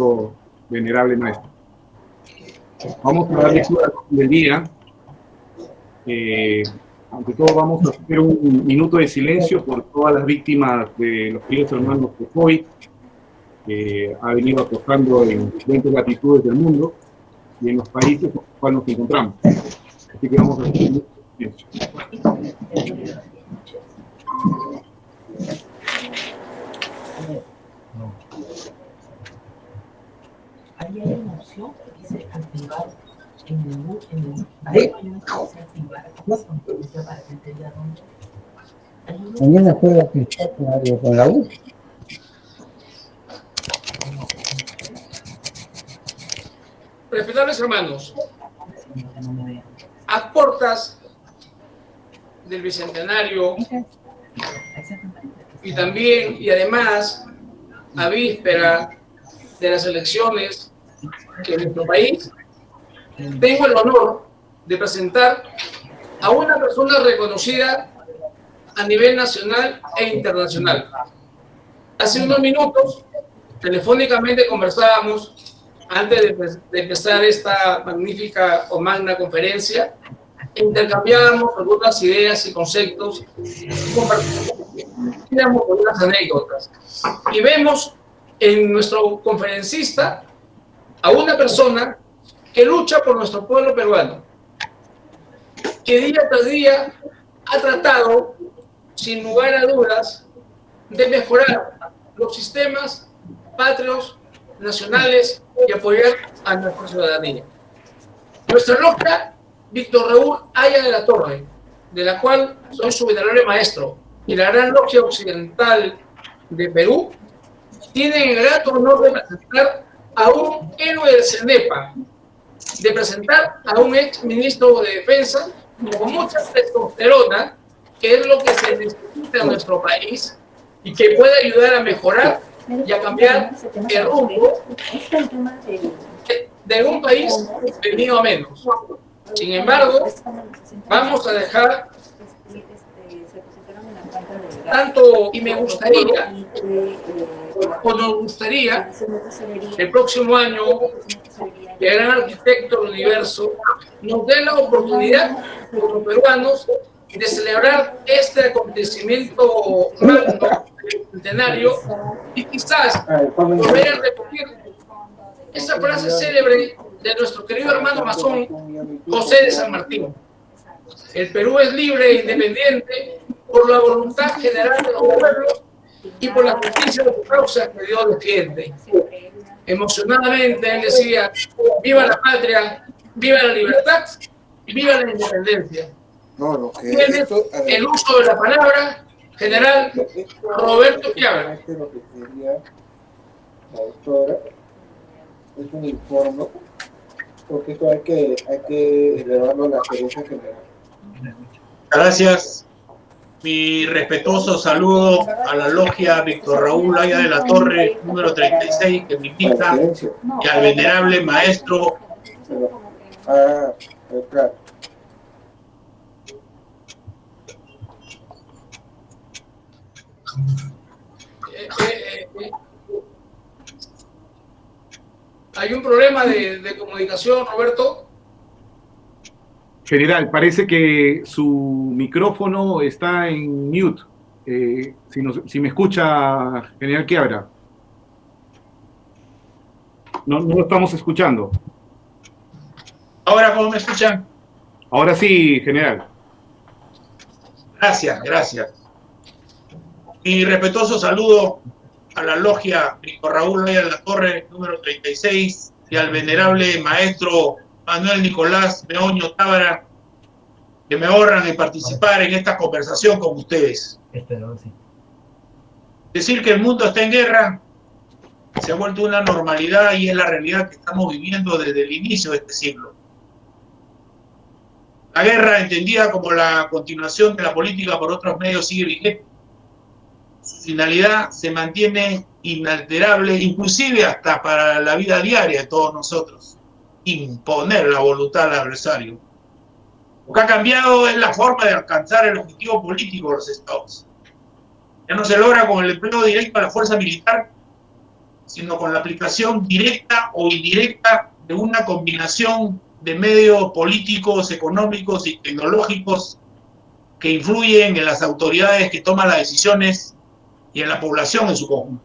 nuestro venerable maestro. Vamos a dar lectura del día. Ante todo, vamos a hacer un minuto de silencio por todas las víctimas de los queridos hermanos de COVID, que ha venido acosando en diferentes latitudes del mundo y en los países en los cuales nos encontramos. Así que vamos a hacer un minuto de silencio. Ahí hay una opción que dice activar en el hay una opción que dice activar para que entienda dónde. Mañana juega Cristal con la U. Respetables hermanos, a puertas del bicentenario y también y además a víspera de las elecciones en nuestro país, tengo el honor de presentar a una persona reconocida a nivel nacional e internacional. Hace unos minutos, telefónicamente conversábamos antes de empezar esta magnífica o magna conferencia, intercambiábamos algunas ideas y conceptos, compartíamos algunas anécdotas. Y vemos en nuestro conferencista a una persona que lucha por nuestro pueblo peruano, que día tras día ha tratado, sin lugar a dudas, de mejorar los sistemas patrios, nacionales y apoyar a nuestra ciudadanía. Nuestra logia, Víctor Raúl Haya de la Torre, de la cual soy su venerable maestro, y la Gran Logia Occidental de Perú, tienen el grato honor de presentar a un héroe del CENEPA, de presentar a un ex ministro de Defensa con mucha testosterona, que es lo que se necesita en nuestro país y que puede ayudar a mejorar y a cambiar el rumbo de un país venido a menos. Sin embargo, vamos a dejar tanto, y me gustaría, o nos gustaría, el próximo año, que el gran arquitecto del universo nos dé la oportunidad, como peruanos, de celebrar este acontecimiento magno, centenario, y quizás volver a repetir esa frase célebre de nuestro querido hermano masón José de San Martín: el Perú es libre e independiente por la voluntad general de los pueblos y por la justicia de su causa que Dios defiende. Emocionadamente él decía: viva la patria, viva la libertad y viva la independencia. Tiene el uso de la palabra general Roberto Quiabra. Lo que quería la doctora es un informe, porque esto hay que elevarlo a la gerencia general. Gracias. Mi respetuoso saludo a la logia Víctor Raúl Haya de la Torre, número 36, que me invita, y al venerable maestro. Claro. Hay un problema de comunicación, Roberto. General, parece que su micrófono está en mute. Si me escucha, General Quiabra. No lo estamos escuchando. ¿Ahora cómo me escuchan? Ahora sí, General. Gracias. Mi respetuoso saludo a la logia Víctor Raúl Haya de la Torre, número 36, y al venerable maestro Manuel Nicolás Meoño Tábara, que me honran en participar en esta conversación con ustedes. Decir que el mundo está en guerra se ha vuelto una normalidad y es la realidad que estamos viviendo desde el inicio de este siglo. La guerra, entendida como la continuación de la política por otros medios, sigue vigente. Su finalidad se mantiene inalterable, inclusive hasta para la vida diaria de todos nosotros: imponer la voluntad al adversario. Lo que ha cambiado es la forma de alcanzar el objetivo político de los estados. Ya no se logra con el empleo directo a la fuerza militar, sino con la aplicación directa o indirecta de una combinación de medios políticos, económicos y tecnológicos que influyen en las autoridades que toman las decisiones y en la población en su conjunto.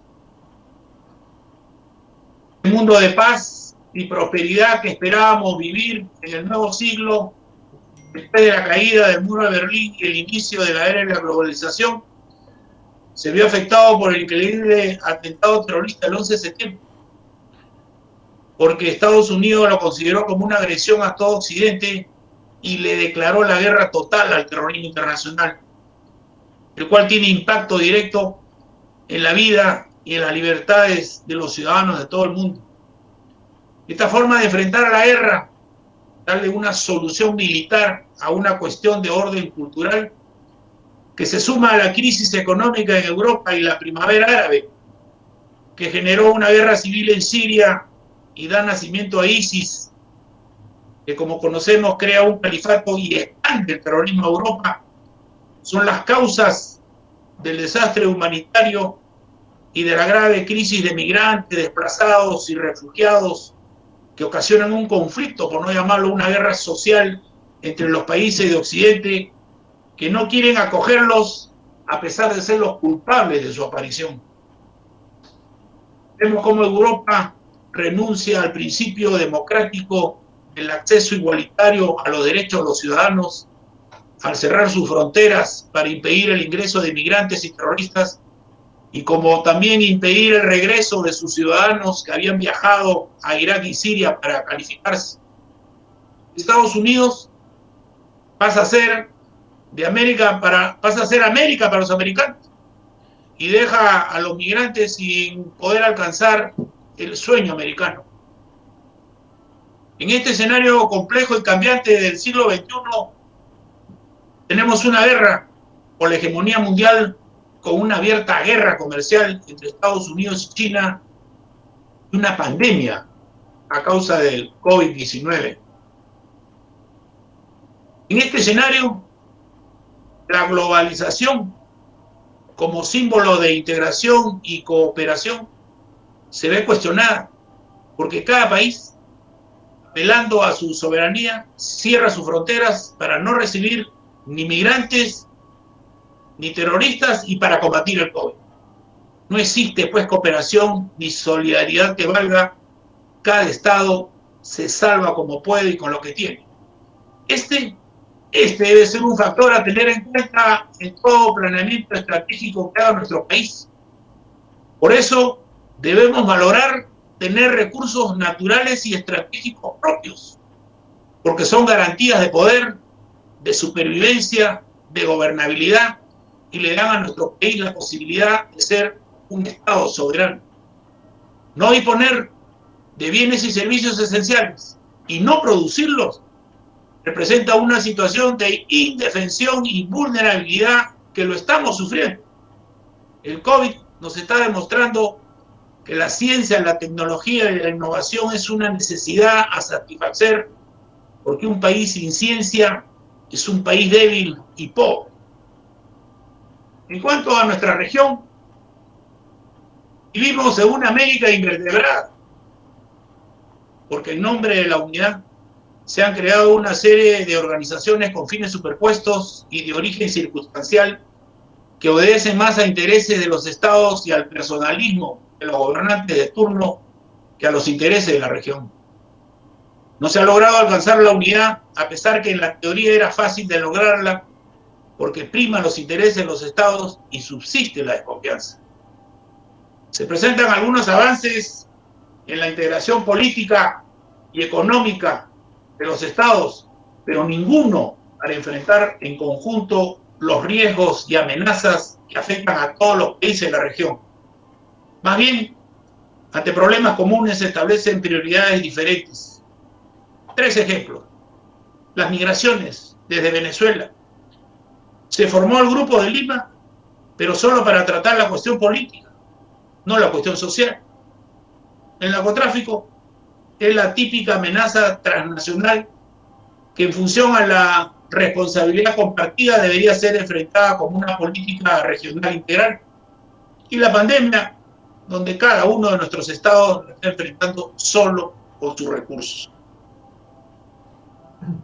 Un mundo de paz y prosperidad que esperábamos vivir en el nuevo siglo, después de la caída del muro de Berlín y el inicio de la era de la globalización, se vio afectado por el increíble atentado terrorista del 11 de septiembre, porque Estados Unidos lo consideró como una agresión a todo Occidente y le declaró la guerra total al terrorismo internacional, el cual tiene impacto directo en la vida y en las libertades de los ciudadanos de todo el mundo. Esta forma de enfrentar a la guerra, darle una solución militar a una cuestión de orden cultural, que se suma a la crisis económica en Europa y la primavera árabe, que generó una guerra civil en Siria y da nacimiento a ISIS, que como conocemos crea un califato y expande el terrorismo a Europa, son las causas del desastre humanitario y de la grave crisis de migrantes, desplazados y refugiados que ocasionan un conflicto, por no llamarlo una guerra social, entre los países de Occidente que no quieren acogerlos a pesar de ser los culpables de su aparición. Vemos cómo Europa renuncia al principio democrático del acceso igualitario a los derechos de los ciudadanos al cerrar sus fronteras para impedir el ingreso de migrantes y terroristas, y como también impedir el regreso de sus ciudadanos que habían viajado a Irak y Siria para calificarse. Estados Unidos pasa a ser América para los americanos y deja a los migrantes sin poder alcanzar el sueño americano. En este escenario complejo y cambiante del siglo XXI, tenemos una guerra por la hegemonía mundial, con una abierta guerra comercial entre Estados Unidos y China, y una pandemia a causa del COVID-19. En este escenario, la globalización como símbolo de integración y cooperación se ve cuestionada, porque cada país, apelando a su soberanía, cierra sus fronteras para no recibir ni migrantes ni terroristas y para combatir el COVID. No existe pues cooperación ni solidaridad que valga. Cada Estado se salva como puede y con lo que tiene. Este debe ser un factor a tener en cuenta en todo planeamiento estratégico que haga nuestro país. Por eso debemos valorar tener recursos naturales y estratégicos propios, porque son garantías de poder, de supervivencia, de gobernabilidad, y le dan a nuestro país la posibilidad de ser un Estado soberano. No disponer de bienes y servicios esenciales y no producirlos representa una situación de indefensión y vulnerabilidad que lo estamos sufriendo. El COVID nos está demostrando que la ciencia, la tecnología y la innovación es una necesidad a satisfacer, porque un país sin ciencia es un país débil y pobre. En cuanto a nuestra región, vivimos en una América invertebrada, porque en nombre de la unidad se han creado una serie de organizaciones con fines superpuestos y de origen circunstancial que obedecen más a intereses de los estados y al personalismo de los gobernantes de turno que a los intereses de la región. No se ha logrado alcanzar la unidad, a pesar que en la teoría era fácil de lograrla, porque priman los intereses de los estados y subsiste la desconfianza. Se presentan algunos avances en la integración política y económica de los estados, pero ninguno para enfrentar en conjunto los riesgos y amenazas que afectan a todos los países de la región. Más bien, ante problemas comunes se establecen prioridades diferentes. 3 ejemplos. Las migraciones desde Venezuela. Se formó el Grupo de Lima, pero solo para tratar la cuestión política, no la cuestión social. El narcotráfico es la típica amenaza transnacional que en función a la responsabilidad compartida debería ser enfrentada como una política regional integral. Y la pandemia donde cada uno de nuestros estados lo está enfrentando solo con sus recursos.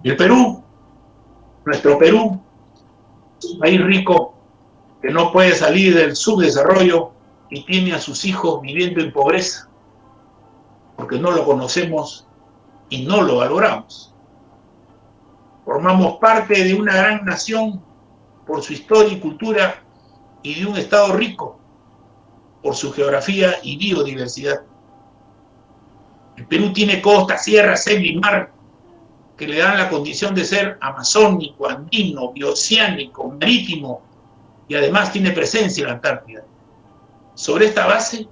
El Perú, nuestro Perú, es un país rico que no puede salir del subdesarrollo y tiene a sus hijos viviendo en pobreza, porque no lo conocemos y no lo valoramos. Formamos parte de una gran nación por su historia y cultura y de un estado rico por su geografía y biodiversidad. El Perú tiene costa, sierra, selva y mar que le dan la condición de ser amazónico, andino, bioceánico, marítimo y además tiene presencia en la Antártida. Sobre esta base,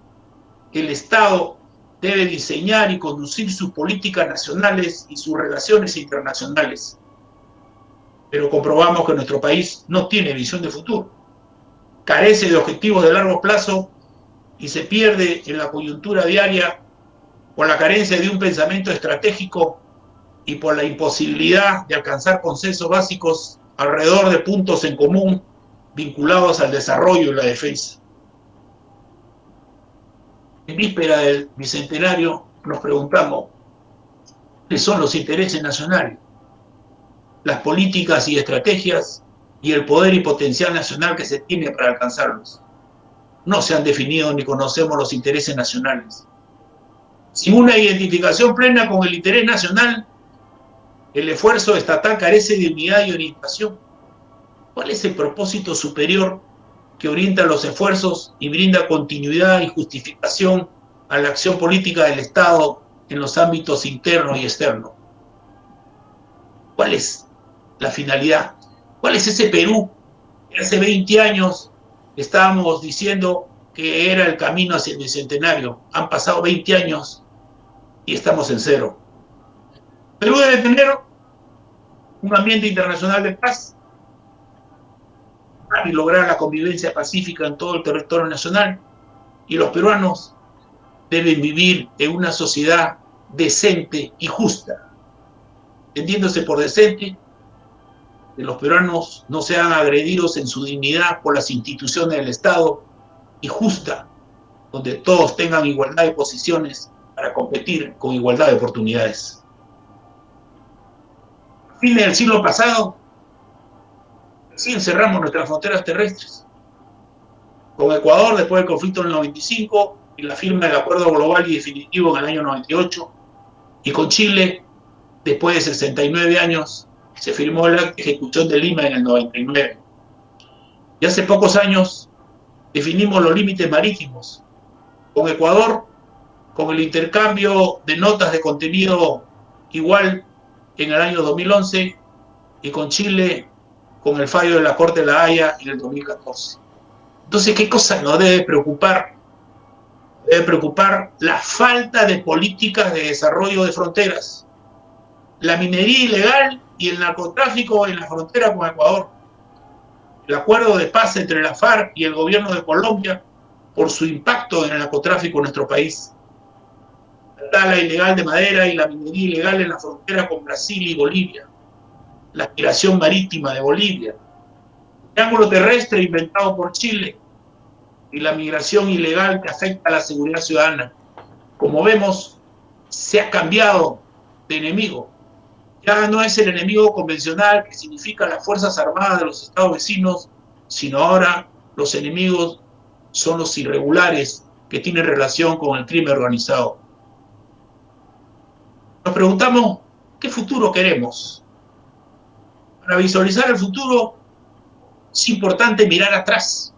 el Estado debe diseñar y conducir sus políticas nacionales y sus relaciones internacionales. Pero comprobamos que nuestro país no tiene visión de futuro, carece de objetivos de largo plazo y se pierde en la coyuntura diaria por la carencia de un pensamiento estratégico y por la imposibilidad de alcanzar consensos básicos alrededor de puntos en común vinculados al desarrollo y la defensa. En víspera del bicentenario nos preguntamos ¿cuáles son los intereses nacionales, las políticas y estrategias y el poder y potencial nacional que se tiene para alcanzarlos? No se han definido ni conocemos los intereses nacionales. Sin una identificación plena con el interés nacional, el esfuerzo estatal carece de unidad y orientación. ¿Cuál es el propósito superior que orienta los esfuerzos y brinda continuidad y justificación a la acción política del Estado en los ámbitos internos y externos? ¿Cuál es la finalidad? ¿Cuál es ese Perú que hace 20 años estábamos diciendo que era el camino hacia el bicentenario? Han pasado 20 años y estamos en cero. Perú debe tener un ambiente internacional de paz y lograr la convivencia pacífica en todo el territorio nacional, y los peruanos deben vivir en una sociedad decente y justa, entendiéndose por decente que los peruanos no sean agredidos en su dignidad por las instituciones del Estado, y justa, donde todos tengan igualdad de posiciones para competir con igualdad de oportunidades. A fines del siglo pasado, recién cerramos nuestras fronteras terrestres. Con Ecuador, después del conflicto en el 95, y la firma del acuerdo global y definitivo en el año 98, y con Chile, después de 69 años, se firmó la ejecución de Lima en el 99. Y hace pocos años definimos los límites marítimos. Con Ecuador, con el intercambio de notas de contenido igual en el año 2011, y con Chile, con el fallo de la Corte de la Haya en el 2014. Entonces, ¿qué cosa nos debe preocupar? Debe preocupar la falta de políticas de desarrollo de fronteras, la minería ilegal y el narcotráfico en la frontera con Ecuador, el acuerdo de paz entre la FARC y el gobierno de Colombia por su impacto en el narcotráfico en nuestro país, la tala ilegal de madera y la minería ilegal en la frontera con Brasil y Bolivia, la aspiración marítima de Bolivia, el triángulo terrestre inventado por Chile y la migración ilegal que afecta a la seguridad ciudadana. Como vemos, se ha cambiado de enemigo. Ya no es el enemigo convencional que significa las Fuerzas Armadas de los Estados vecinos, sino ahora los enemigos son los irregulares que tienen relación con el crimen organizado. Nos preguntamos, ¿qué futuro queremos? Para visualizar el futuro es importante mirar atrás.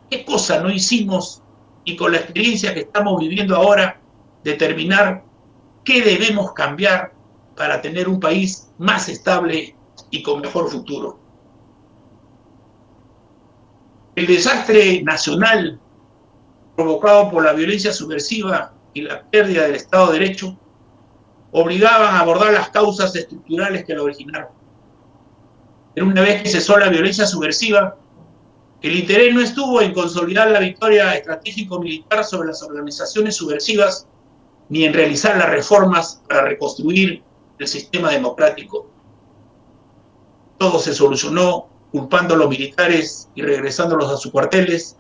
¿Qué cosa no hicimos? Y con la experiencia que estamos viviendo ahora, determinar qué debemos cambiar para tener un país más estable y con mejor futuro. El desastre nacional provocado por la violencia subversiva y la pérdida del Estado de Derecho obligaban a abordar las causas estructurales que lo originaron. Pero una vez que cesó la violencia subversiva, el interés no estuvo en consolidar la victoria estratégico-militar sobre las organizaciones subversivas, ni en realizar las reformas para reconstruir el sistema democrático. Todo se solucionó culpando a los militares y regresándolos a sus cuarteles,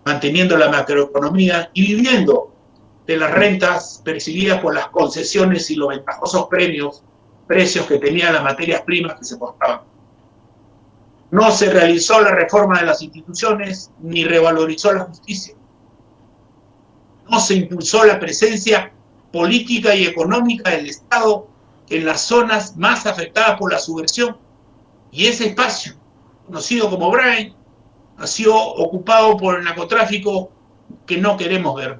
manteniendo la macroeconomía y viviendo de las rentas percibidas por las concesiones y los ventajosos precios que tenían las materias primas que se exportaban. No se realizó la reforma de las instituciones ni revalorizó la justicia. No se impulsó la presencia política y económica del Estado en las zonas más afectadas por la subversión. Y ese espacio, conocido como Brain, ha sido ocupado por el narcotráfico que no queremos ver.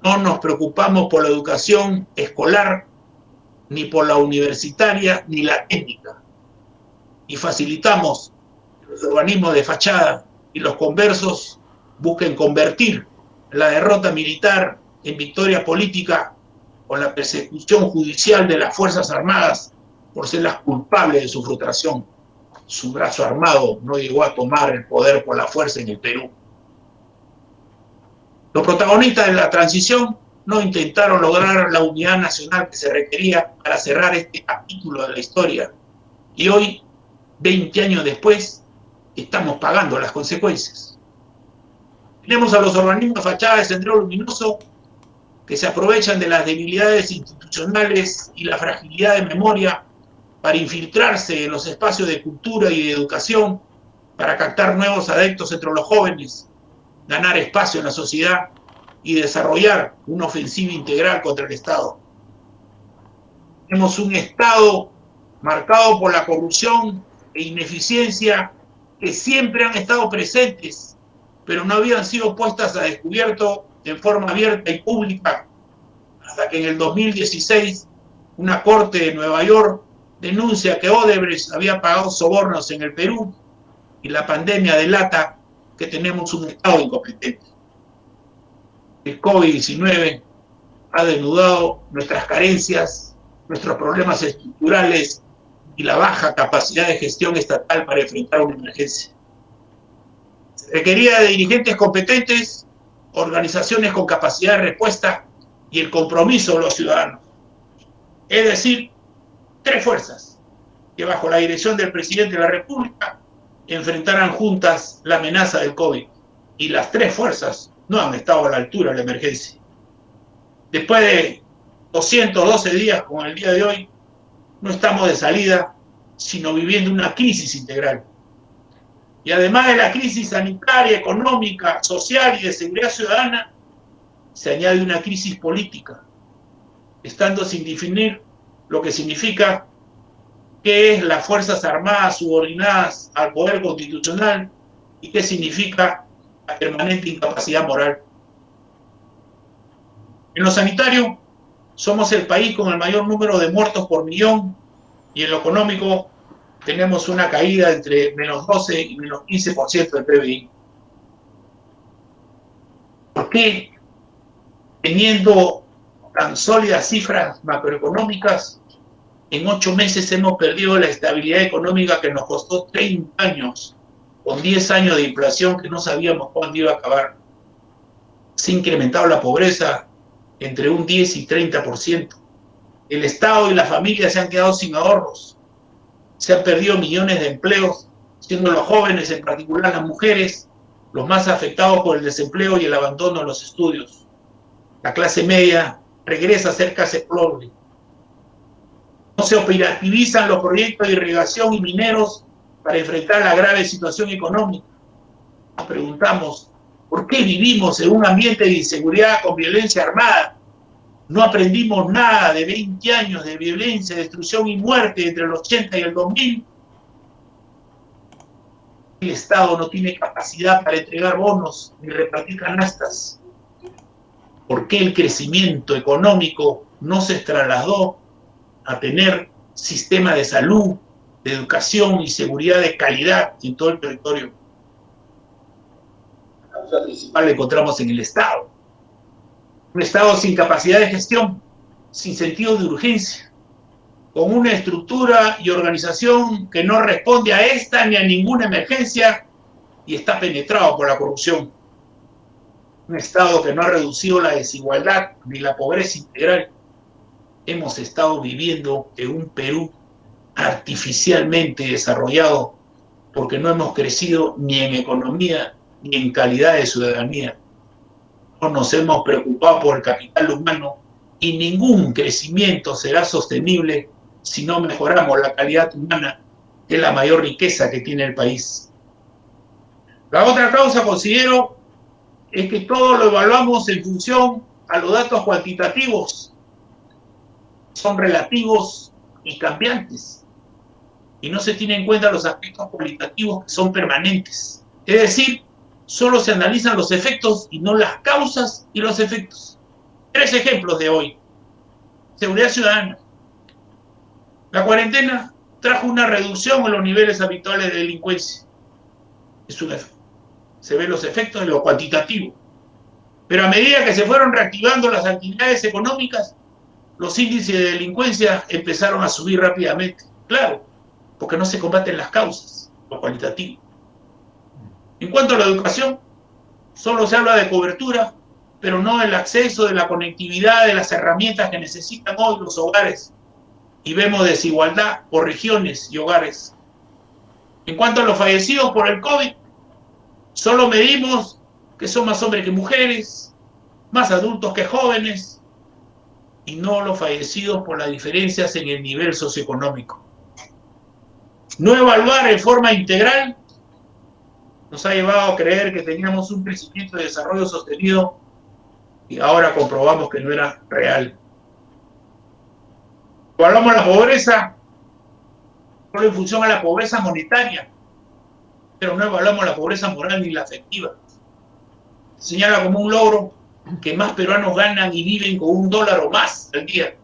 No nos preocupamos por la educación escolar, ni por la universitaria, ni la técnica. Y facilitamos que los urbanismos de fachada y los conversos busquen convertir la derrota militar en victoria política con la persecución judicial de las Fuerzas Armadas por ser las culpables de su frustración. Su brazo armado no llegó a tomar el poder por la fuerza en el Perú. Los protagonistas de la transición no intentaron lograr la unidad nacional que se requería para cerrar este capítulo de la historia. Y hoy, 20 años después, estamos pagando las consecuencias. Tenemos a los organismos de fachada de Sendero Luminoso que se aprovechan de las debilidades institucionales y la fragilidad de memoria para infiltrarse en los espacios de cultura y de educación, para captar nuevos adeptos entre los jóvenes, ganar espacio en la sociedad y desarrollar una ofensiva integral contra el Estado. Tenemos un Estado marcado por la corrupción e ineficiencia que siempre han estado presentes, pero no habían sido puestas a descubierto en forma abierta y pública, hasta que en el 2016 una corte de Nueva York denuncia que Odebrecht había pagado sobornos en el Perú y la pandemia delata que tenemos un Estado incompetente. El COVID-19 ha denudado nuestras carencias, nuestros problemas estructurales y la baja capacidad de gestión estatal para enfrentar una emergencia. Se requería de dirigentes competentes, organizaciones con capacidad de respuesta y el compromiso de los ciudadanos. Es decir, tres fuerzas que bajo la dirección del presidente de la República enfrentaran juntas la amenaza del COVID. Y las tres fuerzas no han estado a la altura de la emergencia. Después de 212 días, como el día de hoy, no estamos de salida, sino viviendo una crisis integral. Y además de la crisis sanitaria, económica, social y de seguridad ciudadana, se añade una crisis política, estando sin definir lo que significa qué es las Fuerzas Armadas subordinadas al poder constitucional y qué significa la permanente incapacidad moral. En lo sanitario, somos el país con el mayor número de muertos por millón y en lo económico tenemos una caída entre menos 12 y menos 15% del PBI. ¿Por qué, teniendo tan sólidas cifras macroeconómicas, en 8 meses hemos perdido la estabilidad económica que nos costó 30 años, con 10 años de inflación que no sabíamos cuándo iba a acabar? Se ha incrementado la pobreza entre un 10 y 30%. El Estado y la familia se han quedado sin ahorros. Se han perdido millones de empleos, siendo los jóvenes, en particular las mujeres, los más afectados por el desempleo y el abandono de los estudios. La clase media regresa a ser casi pobre. No se operativizan los proyectos de irrigación y mineros para enfrentar la grave situación económica. Nos preguntamos, ¿por qué vivimos en un ambiente de inseguridad con violencia armada? No aprendimos nada de 20 años de violencia, destrucción y muerte entre el 80 y el 2000. El Estado no tiene capacidad para entregar bonos ni repartir canastas. ¿Por qué el crecimiento económico no se trasladó a tener sistema de salud, de educación y seguridad de calidad en todo el territorio? La causa principal la encontramos en el Estado. Un Estado sin capacidad de gestión, sin sentido de urgencia, con una estructura y organización que no responde a esta ni a ninguna emergencia y está penetrado por la corrupción. Un Estado que no ha reducido la desigualdad ni la pobreza integral. Hemos estado viviendo en un Perú artificialmente desarrollado porque no hemos crecido ni en economía ni en calidad de ciudadanía. No nos hemos preocupado por el capital humano y ningún crecimiento será sostenible si no mejoramos la calidad humana, que es la mayor riqueza que tiene el país. La otra causa, considero, es que todo lo evaluamos en función a los datos cuantitativos. Son relativos y cambiantes. Y no se tienen en cuenta los aspectos cualitativos que son permanentes. Es decir, solo se analizan los efectos y no las causas y los efectos. 3 ejemplos de hoy. Seguridad ciudadana. La cuarentena trajo una reducción en los niveles habituales de delincuencia. Se ven los efectos de lo cuantitativo. Pero a medida que se fueron reactivando las actividades económicas, los índices de delincuencia empezaron a subir rápidamente. Claro, porque no se combaten las causas, lo cualitativo. En cuanto a la educación, solo se habla de cobertura, pero no del acceso, de la conectividad, de las herramientas que necesitan hoy los hogares. Y vemos desigualdad por regiones y hogares. En cuanto a los fallecidos por el COVID, solo medimos que son más hombres que mujeres, más adultos que jóvenes, y no los fallecidos por las diferencias en el nivel socioeconómico. No evaluar en forma integral nos ha llevado a creer que teníamos un crecimiento de desarrollo sostenido y ahora comprobamos que no era real. Evaluamos la pobreza solo en función a la pobreza monetaria, pero no evaluamos la pobreza moral ni la afectiva. Se señala como un logro que más peruanos ganan y viven con $1 o más al día.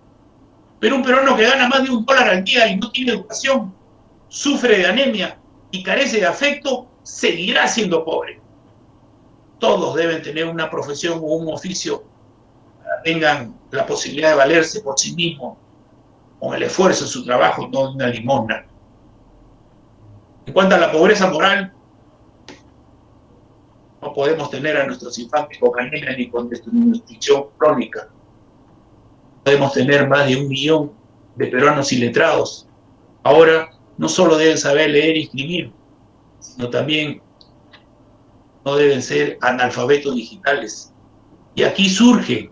Pero un peruano que gana más de $1 al día y no tiene educación, sufre de anemia y carece de afecto, seguirá siendo pobre. Todos deben tener una profesión o un oficio para que tengan la posibilidad de valerse por sí mismos con el esfuerzo de su trabajo, no de una limosna. En cuanto a la pobreza moral, no podemos tener a nuestros infantes con anemia ni con desnutrición crónica. Podemos tener más de 1 millón de peruanos iletrados. Ahora no solo deben saber leer y escribir, sino también no deben ser analfabetos digitales. Y aquí surge,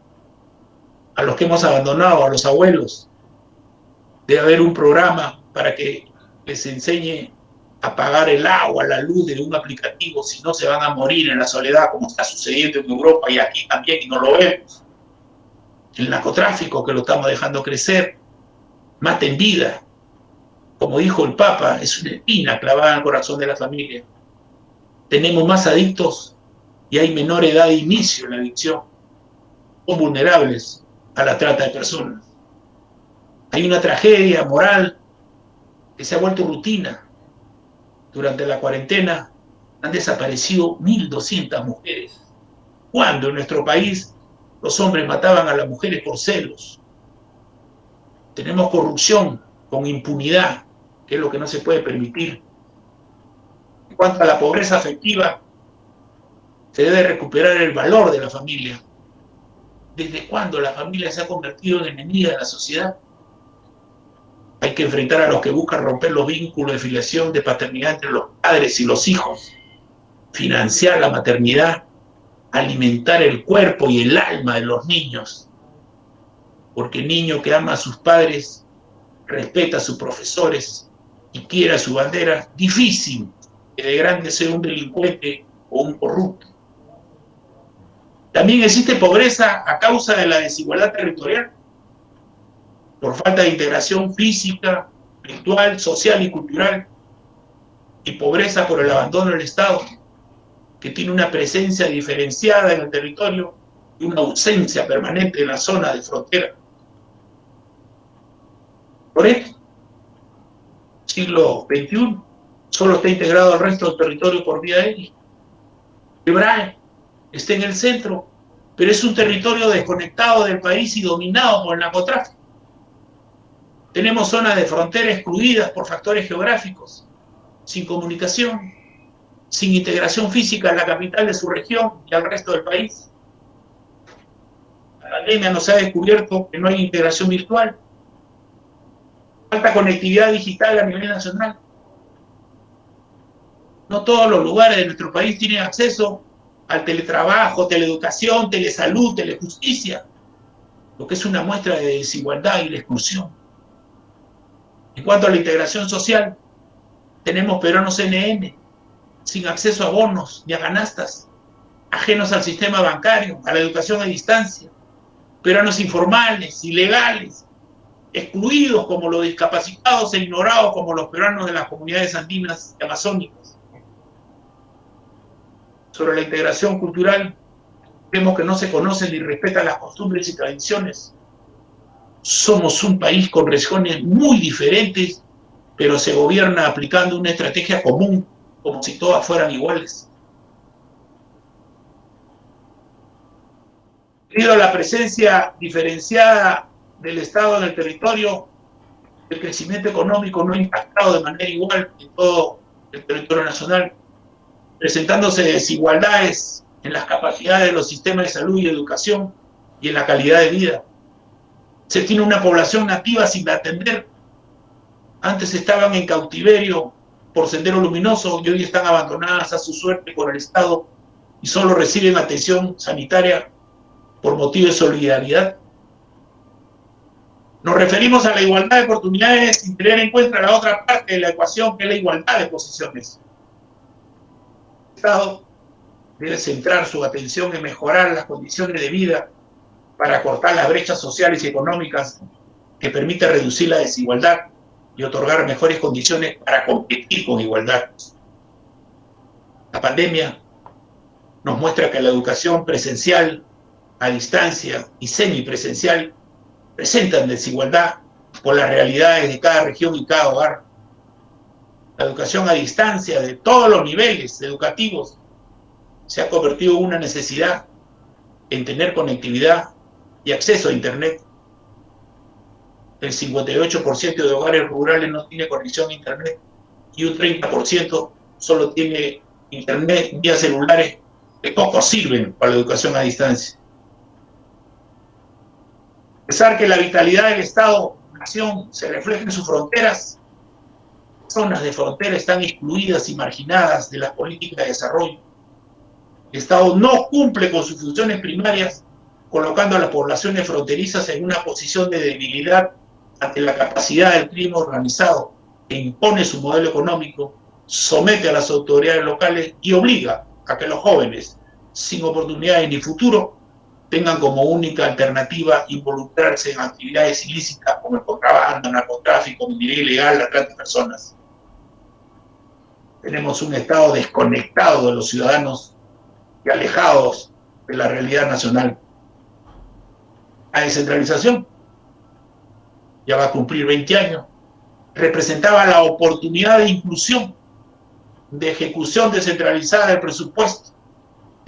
a los que hemos abandonado, a los abuelos, debe haber un programa para que les enseñe a pagar el agua, la luz de un aplicativo, si no se van a morir en la soledad, como está sucediendo en Europa y aquí también, y no lo vemos. El narcotráfico, que lo estamos dejando crecer, mata en vida. Como dijo el Papa, es una espina clavada en el corazón de la familia. Tenemos más adictos y hay menor edad de inicio en la adicción. Son vulnerables a la trata de personas. Hay una tragedia moral que se ha vuelto rutina. Durante la cuarentena han desaparecido 1.200 mujeres. Cuando en nuestro país los hombres mataban a las mujeres por celos. Tenemos corrupción con impunidad, que es lo que no se puede permitir. En cuanto a la pobreza afectiva, se debe recuperar el valor de la familia. ¿Desde cuándo la familia se ha convertido en enemiga de la sociedad? Hay que enfrentar a los que buscan romper los vínculos de filiación, de paternidad entre los padres y los hijos, financiar la maternidad, alimentar el cuerpo y el alma de los niños. Porque el niño que ama a sus padres, respeta a sus profesores y quiere a su bandera, difícil que de grande sea un delincuente o un corrupto. También existe pobreza a causa de la desigualdad territorial, por falta de integración física, virtual, social y cultural, y pobreza por el abandono del Estado, que tiene una presencia diferenciada en el territorio y una ausencia permanente en la zona de frontera. Por esto, siglo XXI, solo está integrado al resto del territorio por vía aérea. Quebrae está en el centro, pero es un territorio desconectado del país y dominado por el narcotráfico. Tenemos zonas de frontera excluidas por factores geográficos, sin comunicación, sin integración física en la capital de su región y al resto del país. La pandemia nos ha descubierto que no hay integración virtual, falta conectividad digital a nivel nacional. No todos los lugares de nuestro país tienen acceso al teletrabajo, teleeducación, telesalud, telejusticia, lo que es una muestra de desigualdad y de exclusión. En cuanto a la integración social, tenemos peruanos NN, sin acceso a bonos ni a canastas, ajenos al sistema bancario, a la educación a distancia, peruanos informales, ilegales, excluidos como los discapacitados e ignorados como los peruanos de las comunidades andinas y amazónicas. Sobre la integración cultural, vemos que no se conocen ni respetan las costumbres y tradiciones. Somos un país con regiones muy diferentes, pero se gobierna aplicando una estrategia común, como si todas fueran iguales. Debido a la presencia diferenciada del Estado en el territorio, el crecimiento económico no ha impactado de manera igual en todo el territorio nacional, presentándose desigualdades en las capacidades de los sistemas de salud y educación y en la calidad de vida. Se tiene una población nativa sin atender. Antes estaban en cautiverio por Sendero Luminoso y hoy están abandonadas a su suerte por el Estado y solo reciben atención sanitaria por motivo de solidaridad. Nos referimos a la igualdad de oportunidades sin tener en cuenta la otra parte de la ecuación, que es la igualdad de posiciones. El Estado debe centrar su atención en mejorar las condiciones de vida para cortar las brechas sociales y económicas que permiten reducir la desigualdad y otorgar mejores condiciones para competir con igualdad. La pandemia nos muestra que la educación presencial, a distancia y semipresencial presentan desigualdad por las realidades de cada región y cada hogar. La educación a distancia de todos los niveles educativos se ha convertido en una necesidad en tener conectividad y acceso a Internet. El 58% de hogares rurales no tiene conexión a Internet y un 30% solo tiene Internet vía celulares que poco sirven para la educación a distancia. A pesar que la vitalidad del Estado-nación se refleja en sus fronteras, zonas de frontera están excluidas y marginadas de las políticas de desarrollo. El Estado no cumple con sus funciones primarias, colocando a las poblaciones fronterizas en una posición de debilidad ante la capacidad del crimen organizado, que impone su modelo económico, somete a las autoridades locales y obliga a que los jóvenes, sin oportunidades ni futuro, tengan como única alternativa involucrarse en actividades ilícitas como el contrabando, narcotráfico, minería ilegal, la trata de personas. Tenemos un Estado desconectado de los ciudadanos y alejados de la realidad nacional. La descentralización ya va a cumplir 20 años, representaba la oportunidad de inclusión, de ejecución descentralizada del presupuesto,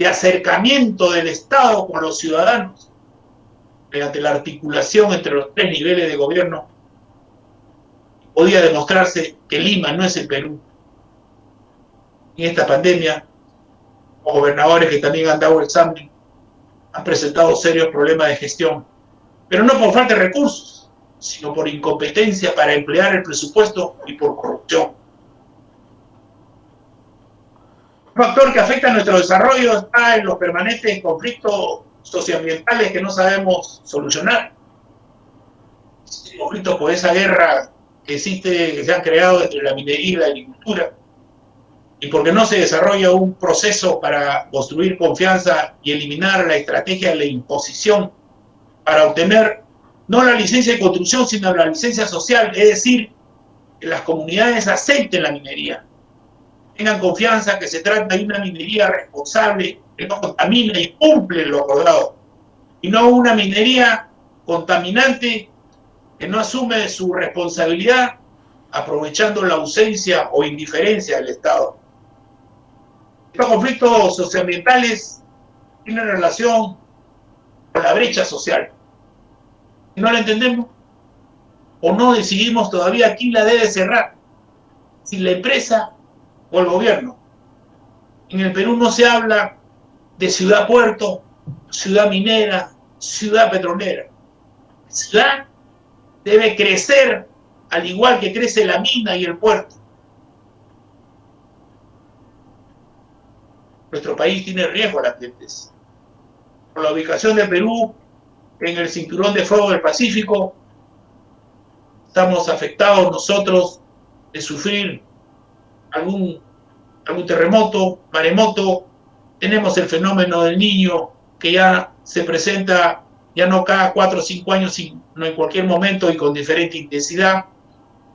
de acercamiento del Estado con los ciudadanos, mediante la articulación entre los tres niveles de gobierno. Podía demostrarse que Lima no es el Perú. En esta pandemia, los gobernadores que también han dado el examen han presentado serios problemas de gestión, pero no por falta de recursos, sino por incompetencia para emplear el presupuesto y por corrupción. Un factor que afecta a nuestro desarrollo está en los permanentes conflictos socioambientales que no sabemos solucionar. Conflictos por esa guerra que existe, que se han creado entre la minería y la agricultura, y porque no se desarrolla un proceso para construir confianza y eliminar la estrategia de la imposición para obtener no la licencia de construcción, sino la licencia social, es decir, que las comunidades acepten la minería, tengan confianza que se trata de una minería responsable, que no contamina y cumple lo acordado, y no una minería contaminante que no asume su responsabilidad aprovechando la ausencia o indiferencia del Estado. Estos conflictos socioambientales tienen relación con la brecha social. Si no la entendemos o no decidimos todavía quién la debe cerrar, si la empresa o el gobierno. En el Perú no se habla de ciudad-puerto, ciudad minera, ciudad petrolera. La ciudad debe crecer al igual que crece la mina y el puerto. nuestro país tiene riesgos latentes. Por la ubicación de Perú en el cinturón de fuego del Pacífico, estamos afectados nosotros de sufrir algún terremoto, maremoto. Tenemos el fenómeno del Niño, que ya se presenta ya no cada 4 o 5 años, sino en cualquier momento y con diferente intensidad.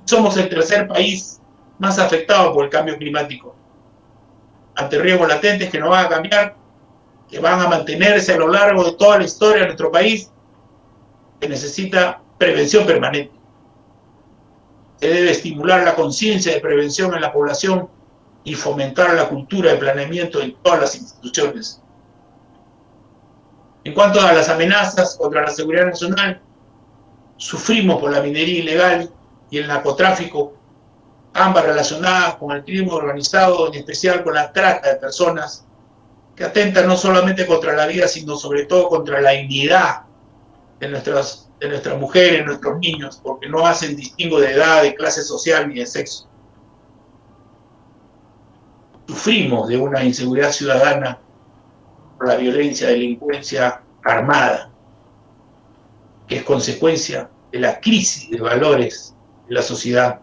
Somos el tercer país más afectado por el cambio climático. Ante riesgos latentes que no van a cambiar, que van a mantenerse a lo largo de toda la historia de nuestro país, que necesita prevención permanente. Se debe estimular la conciencia de prevención en la población y fomentar la cultura de planeamiento en todas las instituciones. En cuanto a las amenazas contra la seguridad nacional, sufrimos por la minería ilegal y el narcotráfico, ambas relacionadas con el crimen organizado, en especial con la trata de personas, que atentan no solamente contra la vida, sino sobre todo contra la dignidad de nuestras mujeres, nuestros niños, porque no hacen distingo de edad, de clase social ni de sexo. Sufrimos de una inseguridad ciudadana por la violencia, delincuencia armada, que es consecuencia de la crisis de valores de la sociedad.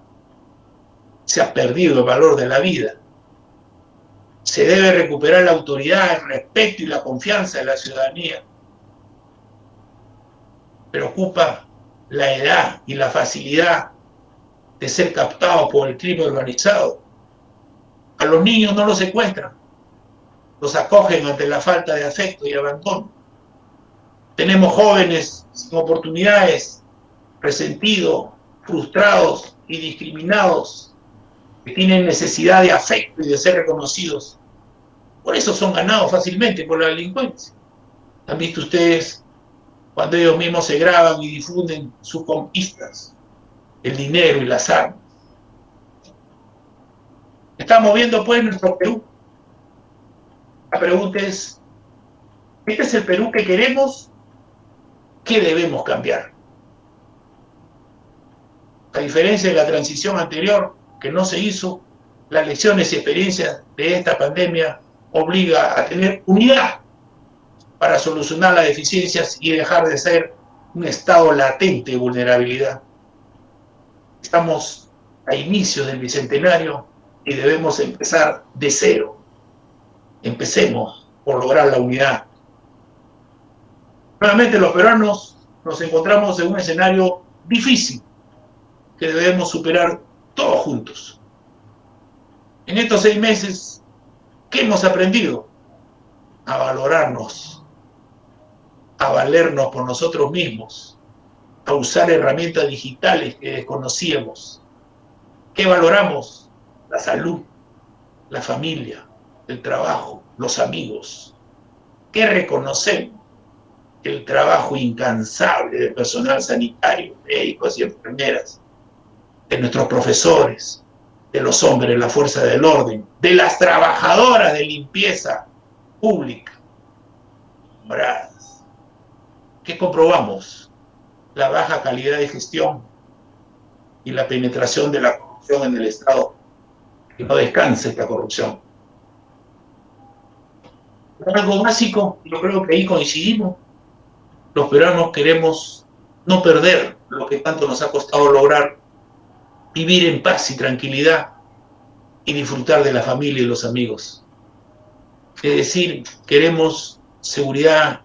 Se ha perdido el valor de la vida. Se debe recuperar la autoridad, el respeto y la confianza de la ciudadanía. Preocupa la edad y la facilidad de ser captado por el crimen organizado. A los niños no los secuestran, los acogen ante la falta de afecto y abandono. Tenemos jóvenes sin oportunidades, resentidos, frustrados y discriminados, que tienen necesidad de afecto y de ser reconocidos. Por eso son ganados fácilmente por la delincuencia. ¿Han visto ustedes cuando ellos mismos se graban y difunden sus conquistas, el dinero y las armas? Estamos viendo pues nuestro Perú. La pregunta es, ¿este es el Perú que queremos? ¿Qué debemos cambiar? A diferencia de la transición anterior, que no se hizo, las lecciones y experiencias de esta pandemia obliga a tener unidad para solucionar las deficiencias y dejar de ser un estado latente de vulnerabilidad. Estamos a inicios del bicentenario y debemos empezar de cero. Empecemos por lograr la unidad. Nuevamente los peruanos nos encontramos en un escenario difícil que debemos superar todos juntos. En estos 6 meses, ¿qué hemos aprendido? A valorarnos, a valernos por nosotros mismos, a usar herramientas digitales que desconocíamos. ¿Qué valoramos? La salud, la familia, el trabajo, los amigos. ¿Qué reconocemos? El trabajo incansable del personal sanitario, médicos y enfermeras, de nuestros profesores, de los hombres de la fuerza del orden, de las trabajadoras de limpieza pública. Moradas. ¿Qué comprobamos? La baja calidad de gestión y la penetración de la corrupción en el Estado. Que no descanse esta corrupción. Algo básico, yo creo que ahí coincidimos. Los peruanos queremos no perder lo que tanto nos ha costado lograr, vivir en paz y tranquilidad y disfrutar de la familia y los amigos. Es decir, queremos seguridad,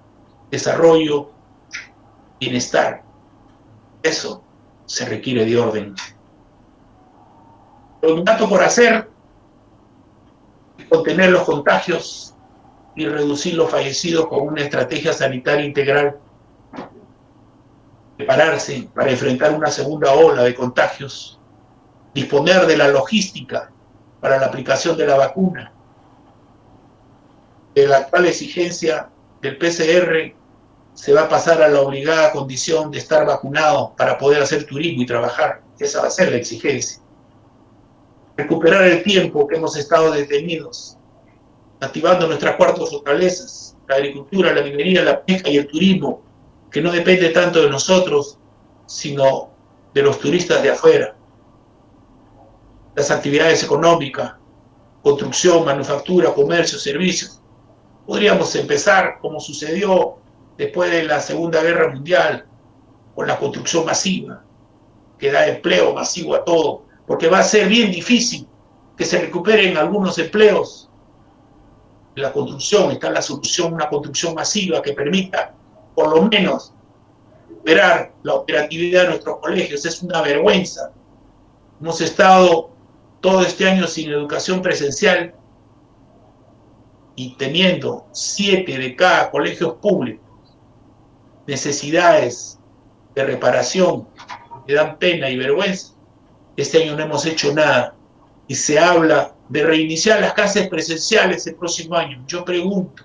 desarrollo, bienestar. Eso se requiere de orden. Lo que tanto por hacer es contener los contagios y reducir los fallecidos con una estrategia sanitaria integral. Prepararse para enfrentar una segunda ola de contagios, disponer de la logística para la aplicación de la vacuna, de la actual exigencia del PCR se va a pasar a la obligada condición de estar vacunado para poder hacer turismo y trabajar. Esa va a ser la exigencia. Recuperar el tiempo que hemos estado detenidos, activando nuestras 4 fortalezas, la agricultura, la minería, la pesca y el turismo, que no depende tanto de nosotros, sino de los turistas de afuera. Las actividades económicas, construcción, manufactura, comercio, servicios. Podríamos empezar como sucedió después de la Segunda Guerra Mundial, con la construcción masiva, que da empleo masivo a todo, porque va a ser bien difícil que se recuperen algunos empleos. En la construcción está la solución, una construcción masiva que permita, por lo menos, recuperar la operatividad de nuestros colegios. Es una vergüenza. Hemos estado todo este año sin educación presencial y teniendo 7 de cada colegios públicos necesidades de reparación que dan pena y vergüenza. Este año no hemos hecho nada y se habla de reiniciar las clases presenciales el próximo año. Yo pregunto,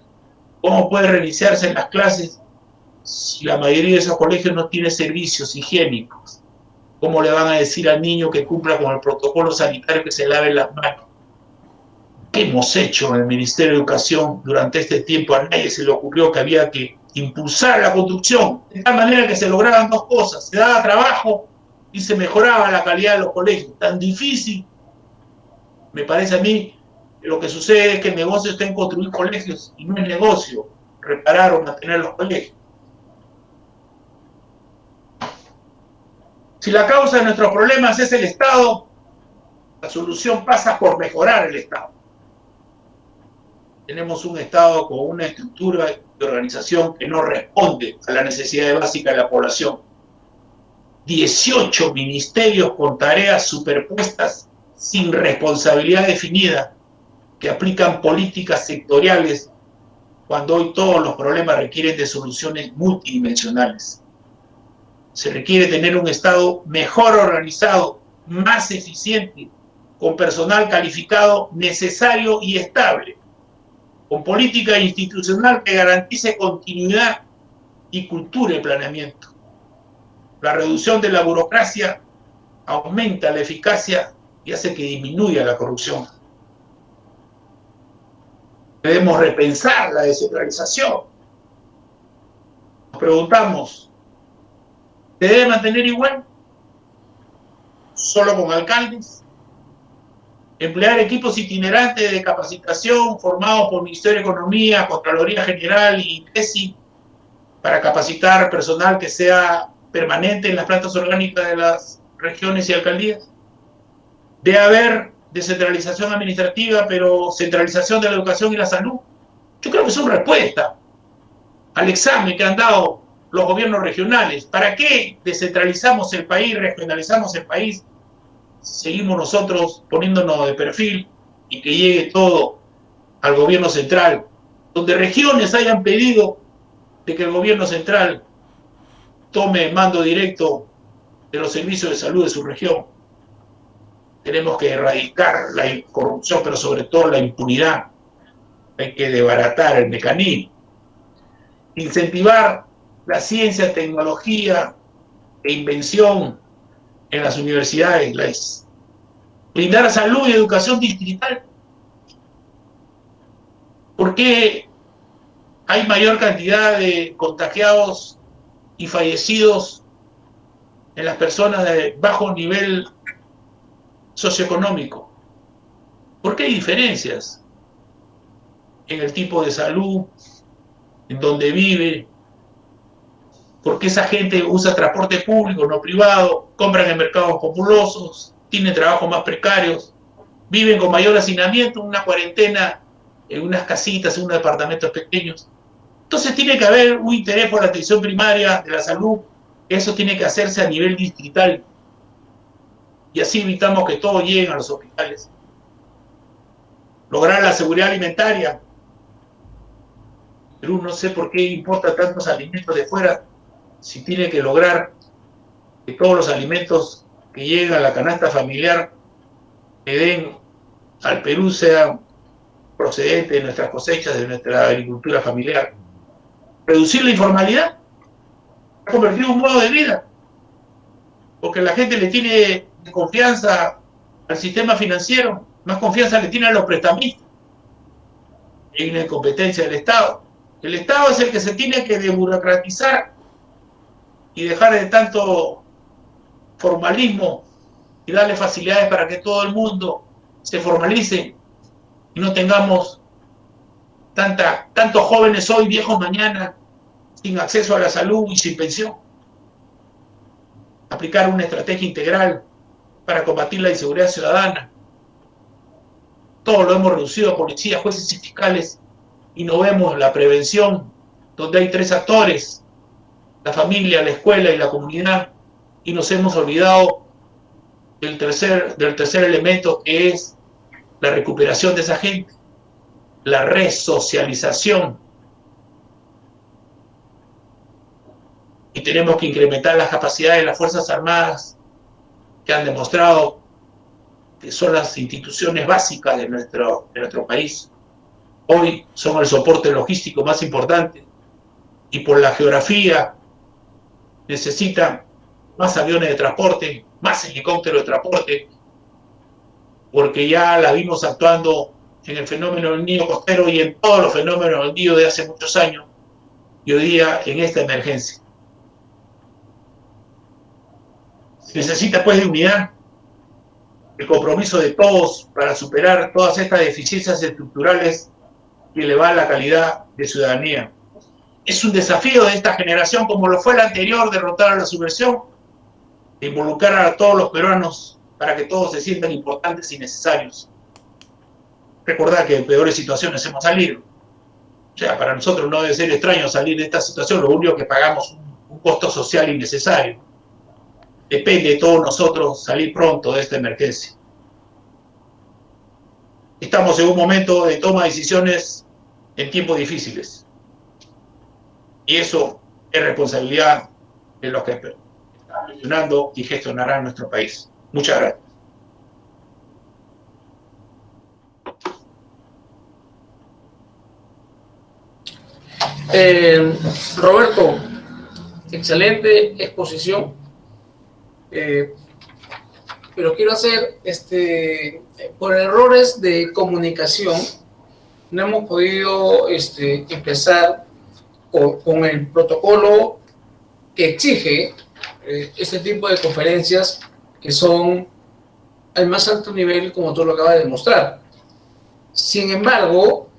¿cómo puede reiniciarse en las clases si la mayoría de esos colegios no tiene servicios higiénicos? ¿Cómo le van a decir al niño que cumpla con el protocolo sanitario que se lave las manos? ¿Qué hemos hecho en el Ministerio de Educación durante este tiempo? A nadie se le ocurrió que había que impulsar la construcción, de tal manera que se lograban 2 cosas: se daba trabajo y se mejoraba la calidad de los colegios. Tan difícil, me parece a mí, que lo que sucede es que el negocio está en construir colegios y no es negocio reparar o mantener los colegios. Si la causa de nuestros problemas es el Estado, la solución pasa por mejorar el Estado. Tenemos un Estado con una estructura de organización que no responde a las necesidades básicas de la población. 18 ministerios con tareas superpuestas sin responsabilidad definida, que aplican políticas sectoriales cuando hoy todos los problemas requieren de soluciones multidimensionales. Se requiere tener un Estado mejor organizado, más eficiente, con personal calificado necesario y estable, con política institucional que garantice continuidad y cultura de planeamiento. La reducción de la burocracia aumenta la eficacia y hace que disminuya la corrupción. Debemos repensar la descentralización. Nos preguntamos, ¿se debe mantener igual? ¿Solo con alcaldes? ¿Emplear equipos itinerantes de capacitación formados por Ministerio de Economía, Contraloría General y TESI para capacitar personal que sea permanente en las plantas orgánicas de las regiones y alcaldías? ¿Debe haber descentralización administrativa, pero centralización de la educación y la salud? Yo creo que son respuestas al examen que han dado los gobiernos regionales. ¿Para qué descentralizamos el país, regionalizamos el país, si seguimos nosotros poniéndonos de perfil y que llegue todo al gobierno central, donde regiones hayan pedido de que el gobierno central tome mando directo de los servicios de salud de su región? Tenemos que erradicar la corrupción, pero sobre todo la impunidad. Hay que desbaratar el mecanismo. Incentivar la ciencia, tecnología e invención en las universidades. Brindar salud y educación distrital. ¿Por qué hay mayor cantidad de contagiados y fallecidos en las personas de bajo nivel socioeconómico? ¿Por qué hay diferencias en el tipo de salud, en donde vive? ¿Por qué esa gente usa transporte público, no privado, compran en mercados populosos, tienen trabajos más precarios, viven con mayor hacinamiento, una cuarentena en unas casitas, en unos departamentos pequeños? Entonces tiene que haber un interés por la atención primaria de la salud. Eso tiene que hacerse a nivel distrital. Y así evitamos que todos lleguen a los hospitales. Lograr la seguridad alimentaria. Perú, no sé por qué importa tantos alimentos de fuera, si tiene que lograr que todos los alimentos que lleguen a la canasta familiar que den al Perú sean procedentes de nuestras cosechas, de nuestra agricultura familiar. Reducir la informalidad, ha convertido en un modo de vida, porque la gente le tiene confianza al sistema financiero, más confianza le tiene a los prestamistas. Hay una incompetencia del Estado. El Estado es el que se tiene que desburocratizar y dejar de tanto formalismo y darle facilidades para que todo el mundo se formalice y no tengamos tantos jóvenes hoy, viejos mañana, sin acceso a la salud y sin pensión. Aplicar una estrategia integral para combatir la inseguridad ciudadana. Todo lo hemos reducido a policías, jueces y fiscales y no vemos la prevención, donde hay 3 actores, la familia, la escuela y la comunidad, y nos hemos olvidado del tercer elemento, que es la recuperación de esa gente, la resocialización. Y tenemos que incrementar las capacidades de las Fuerzas Armadas, que han demostrado que son las instituciones básicas de nuestro país. Hoy son el soporte logístico más importante y por la geografía necesitan más aviones de transporte, más helicópteros de transporte, porque ya la vimos actuando en el fenómeno del niño costero y en todos los fenómenos del niño de hace muchos años, y hoy día en esta emergencia. Se necesita pues de unidad, el compromiso de todos para superar todas estas deficiencias estructurales y elevar la calidad de ciudadanía. Es un desafío de esta generación, como lo fue la anterior, derrotar a la subversión, de involucrar a todos los peruanos para que todos se sientan importantes y necesarios. Recordar que en peores situaciones hemos salido. O sea, para nosotros no debe ser extraño salir de esta situación, lo único que pagamos un costo social innecesario. Depende de todos nosotros salir pronto de esta emergencia. Estamos en un momento de toma de decisiones en tiempos difíciles. Y eso es responsabilidad de los que están gestionando y gestionarán nuestro país. Muchas gracias. Roberto, excelente exposición. Pero quiero hacer, por errores de comunicación, no hemos podido empezar con el protocolo que exige este tipo de conferencias que son al más alto nivel, como tú lo acabas de demostrar. Sin embargo,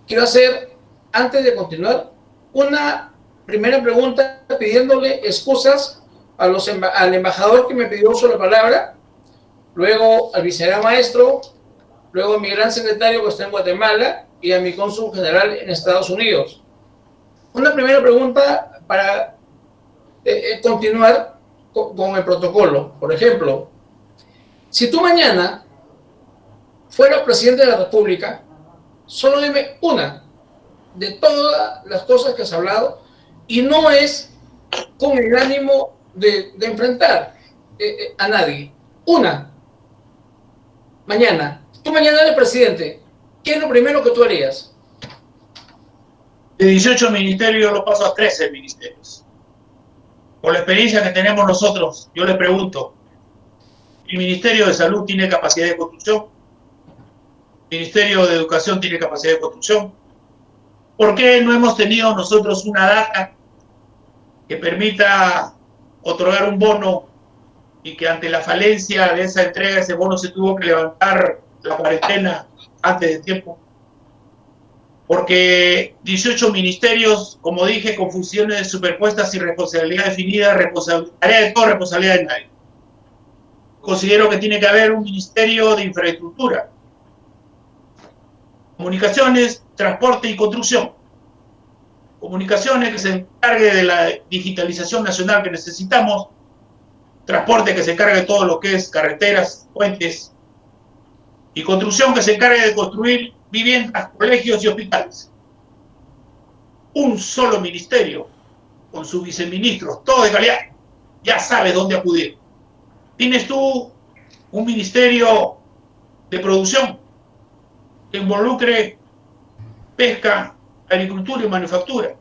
quiero hacer, antes de continuar, una primera pregunta pidiéndole excusas al embajador que me pidió uso de la palabra, luego al vicealmirante maestro, luego a mi gran secretario que está en Guatemala y a mi cónsul general en Estados Unidos. Una primera pregunta para continuar con el protocolo. Por ejemplo, si tú mañana fueras presidente de la República, solo dime una de todas las cosas que has hablado, y no es con el ánimo de enfrentar a nadie. Una. Mañana. Tú mañana eres presidente. ¿Qué es lo primero que tú harías? De 18 ministerios lo paso a 13 ministerios. Por la experiencia que tenemos nosotros, yo le pregunto, ¿el Ministerio de Salud tiene capacidad de construcción? ¿El Ministerio de Educación tiene capacidad de construcción? ¿Por qué no hemos tenido nosotros una data que permita otorgar un bono y que ante la falencia de esa entrega, ese bono se tuvo que levantar la cuarentena antes de tiempo? Porque 18 ministerios, como dije, con funciones superpuestas y responsabilidad definida, tarea de todo, responsabilidad de nadie. Considero que tiene que haber un ministerio de infraestructura, comunicaciones, transporte y construcción. Comunicaciones que se encargue de la digitalización nacional que necesitamos, transporte que se encargue de todo lo que es carreteras, puentes, y construcción que se encargue de construir viviendas, colegios y hospitales. Un solo ministerio, con sus viceministros, todo de calidad, ya sabes dónde acudir. Tienes tú un ministerio de producción que involucre pesca, agricultura y manufactura.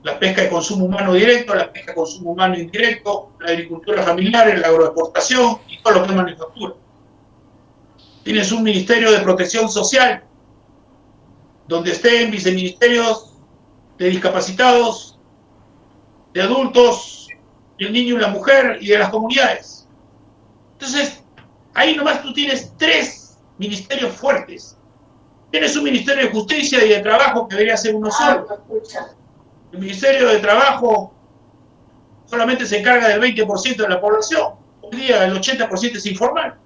La pesca de consumo humano directo, la pesca de consumo humano indirecto, la agricultura familiar, la agroexportación y todo lo que es manufactura. Tienes un ministerio de protección social, donde estén viceministerios de discapacitados, de adultos, del niño y la mujer y de las comunidades. Entonces, ahí nomás tú tienes 3 ministerios fuertes. Tienes un Ministerio de Justicia y de Trabajo que debería ser uno solo. El Ministerio de Trabajo solamente se encarga del 20% de la población. Hoy día el 80% es informal.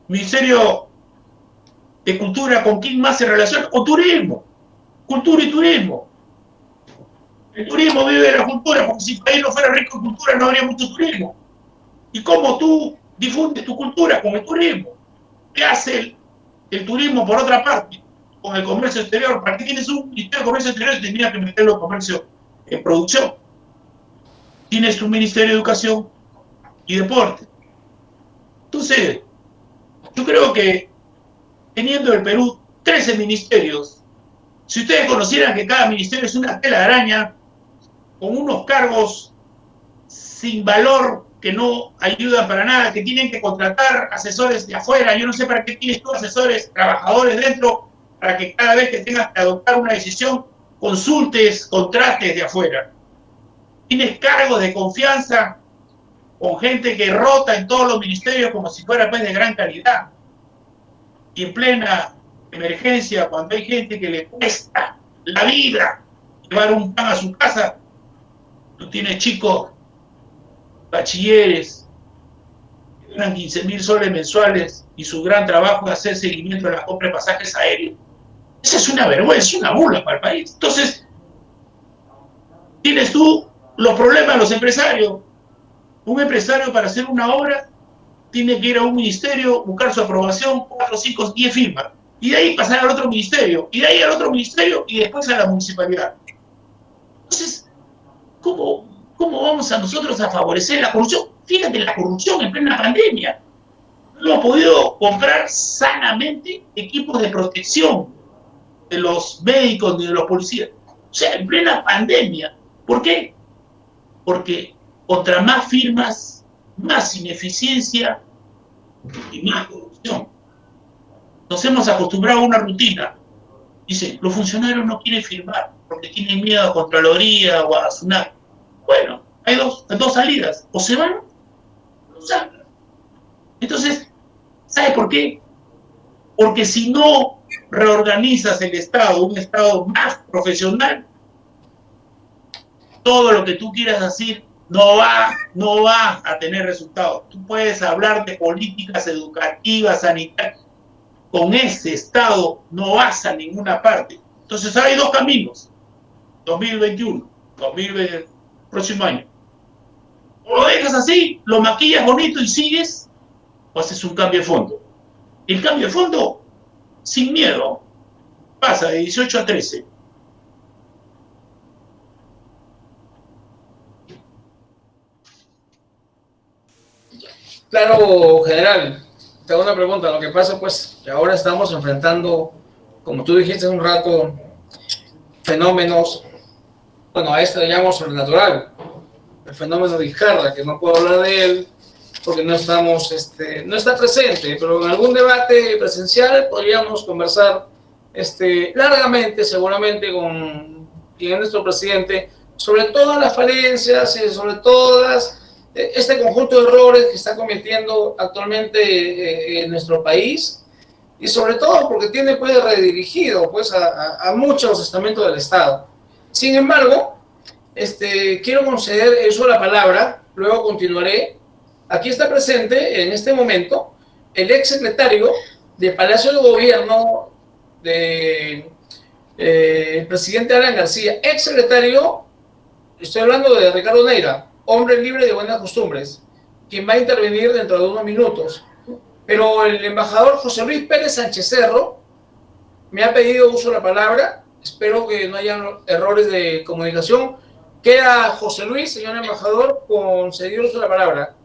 Ministerio de Cultura, ¿con quién más se relaciona? Con turismo. Cultura y turismo. El turismo vive de la cultura, porque si el país no fuera rico en cultura no habría mucho turismo. ¿Y cómo tú difundes tu cultura? Con el turismo. ¿Qué hace el turismo por otra parte? Con el comercio exterior. ¿Para qué tienes un Ministerio de Comercio Exterior y tendrías que meterlo en comercio en producción? Tienes tu Ministerio de Educación y Deporte. Entonces, yo creo que teniendo el Perú 13 ministerios, si ustedes conocieran que cada ministerio es una tela de araña, con unos cargos sin valor que no ayudan para nada, que tienen que contratar asesores de afuera, yo no sé para qué tienes tú asesores, trabajadores dentro, para que cada vez que tengas que adoptar una decisión, consultes, contrates de afuera. Tienes cargos de confianza con gente que rota en todos los ministerios como si fuera pues de gran calidad. Y en plena emergencia, cuando hay gente que le cuesta la vida llevar un pan a su casa, tú tienes chicos, bachilleres, que ganan 15.000 soles mensuales y su gran trabajo es hacer seguimiento de la compra de pasajes aéreos. Esa es una vergüenza, una burla para el país. Entonces, tienes tú los problemas de los empresarios. Un empresario para hacer una obra tiene que ir a un ministerio, buscar su aprobación, 4, 5, 10 firmas, y de ahí pasar al otro ministerio, y de ahí al otro ministerio, y después a la municipalidad. Entonces, ¿cómo vamos a nosotros a favorecer la corrupción? Fíjate, la corrupción en plena pandemia. No hemos podido comprar sanamente equipos de protección de los médicos ni de los policías. O sea, en plena pandemia. ¿Por qué? Porque contra más firmas, más ineficiencia y más corrupción. Nos hemos acostumbrado a una rutina. Dice, los funcionarios no quieren firmar porque tienen miedo a Contraloría o a SUNAT. Bueno, hay dos salidas. O se van o sacan. Entonces, ¿sabe por qué? Porque si no reorganizas el Estado, un Estado más profesional, todo lo que tú quieras decir no va a tener resultados. Tú puedes hablar de políticas educativas, sanitarias. Con ese Estado no vas a ninguna parte. Entonces hay dos caminos. 2021, 2020, próximo año. O lo dejas así, lo maquillas bonito y sigues, o haces un cambio de fondo. El cambio de fondo, sin miedo, pasa de 18 a 13. Claro, general, te hago una pregunta. Lo que pasa, pues, que ahora estamos enfrentando, como tú dijiste hace un rato, fenómenos, bueno, a esto le llamamos sobrenatural, el fenómeno Vizcarra, que no puedo hablar de él porque no estamos, no está presente, pero en algún debate presencial podríamos conversar largamente, seguramente, con quien es nuestro presidente, sobre todas las falencias y sobre todas este conjunto de errores que está cometiendo actualmente en nuestro país, y sobre todo porque tiene pues redirigido pues a muchos estamentos del Estado. Sin embargo, quiero conceder el uso de la palabra, luego continuaré. Aquí está presente en este momento el ex secretario de Palacio de Gobierno del presidente Alan García, ex secretario, estoy hablando de Ricardo Neira, hombre libre de buenas costumbres, quien va a intervenir dentro de unos minutos. Pero el embajador José Luis Pérez Sánchez Cerro me ha pedido uso de la palabra. Espero que no haya errores de comunicación. Queda José Luis, señor embajador, concedido uso de la palabra.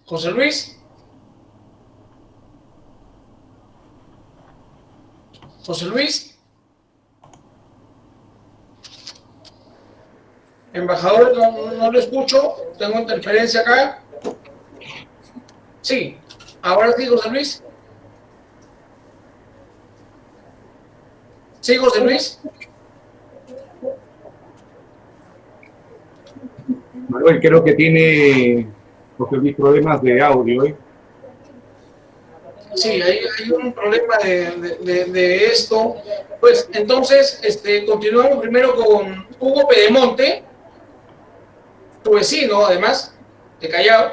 José Luis. José Luis. Embajador, no lo escucho. Tengo interferencia acá. Sí. Ahora sí, José Luis. ¿Sí, José Luis? Manuel, creo que tiene José Luis problemas de audio, ¿eh? Sí, hay un problema de esto. Pues entonces, continuamos primero con Hugo Pedemonte, tu vecino, además, de Callao,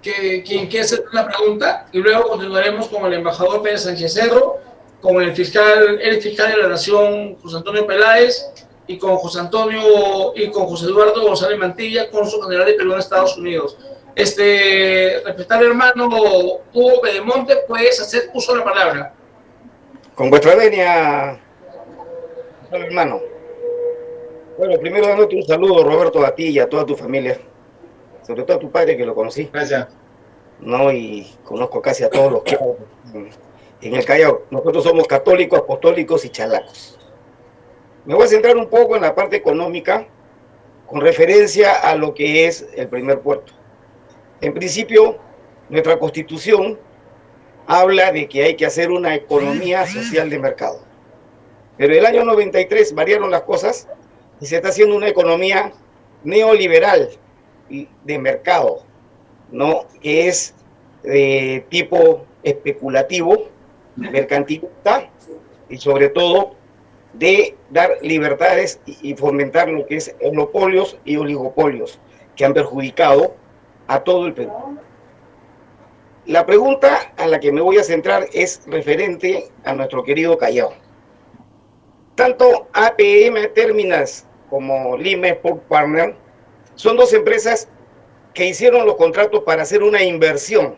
quien quiere hacer una pregunta, y luego continuaremos con el embajador Pérez Sánchez Cerro, con el fiscal de la Nación, José Antonio Peláez, y con José Eduardo González Mantilla, cónsul general de Perú en Estados Unidos. Respetable hermano Hugo Pedemonte, puedes hacer uso de la palabra. Con vuestra venia, hermano. Bueno, primero dándote un saludo, Roberto, a ti y a toda tu familia, sobre todo a tu padre, que lo conocí. Gracias. ¿No? Y conozco casi a todos los que en el Callao. Nosotros somos católicos, apostólicos y chalacos. Me voy a centrar un poco en la parte económica, con referencia a lo que es el primer puerto. En principio, nuestra Constitución habla de que hay que hacer una economía social de mercado. Pero el año 93 variaron las cosas y se está haciendo una economía neoliberal de mercado, ¿no? Que es de tipo especulativo, mercantilista y sobre todo de dar libertades y fomentar lo que es monopolios y oligopolios que han perjudicado a todo el Perú. La pregunta a la que me voy a centrar es referente a nuestro querido Callao. Tanto APM Terminals como Lima Export Partner son dos empresas que hicieron los contratos para hacer una inversión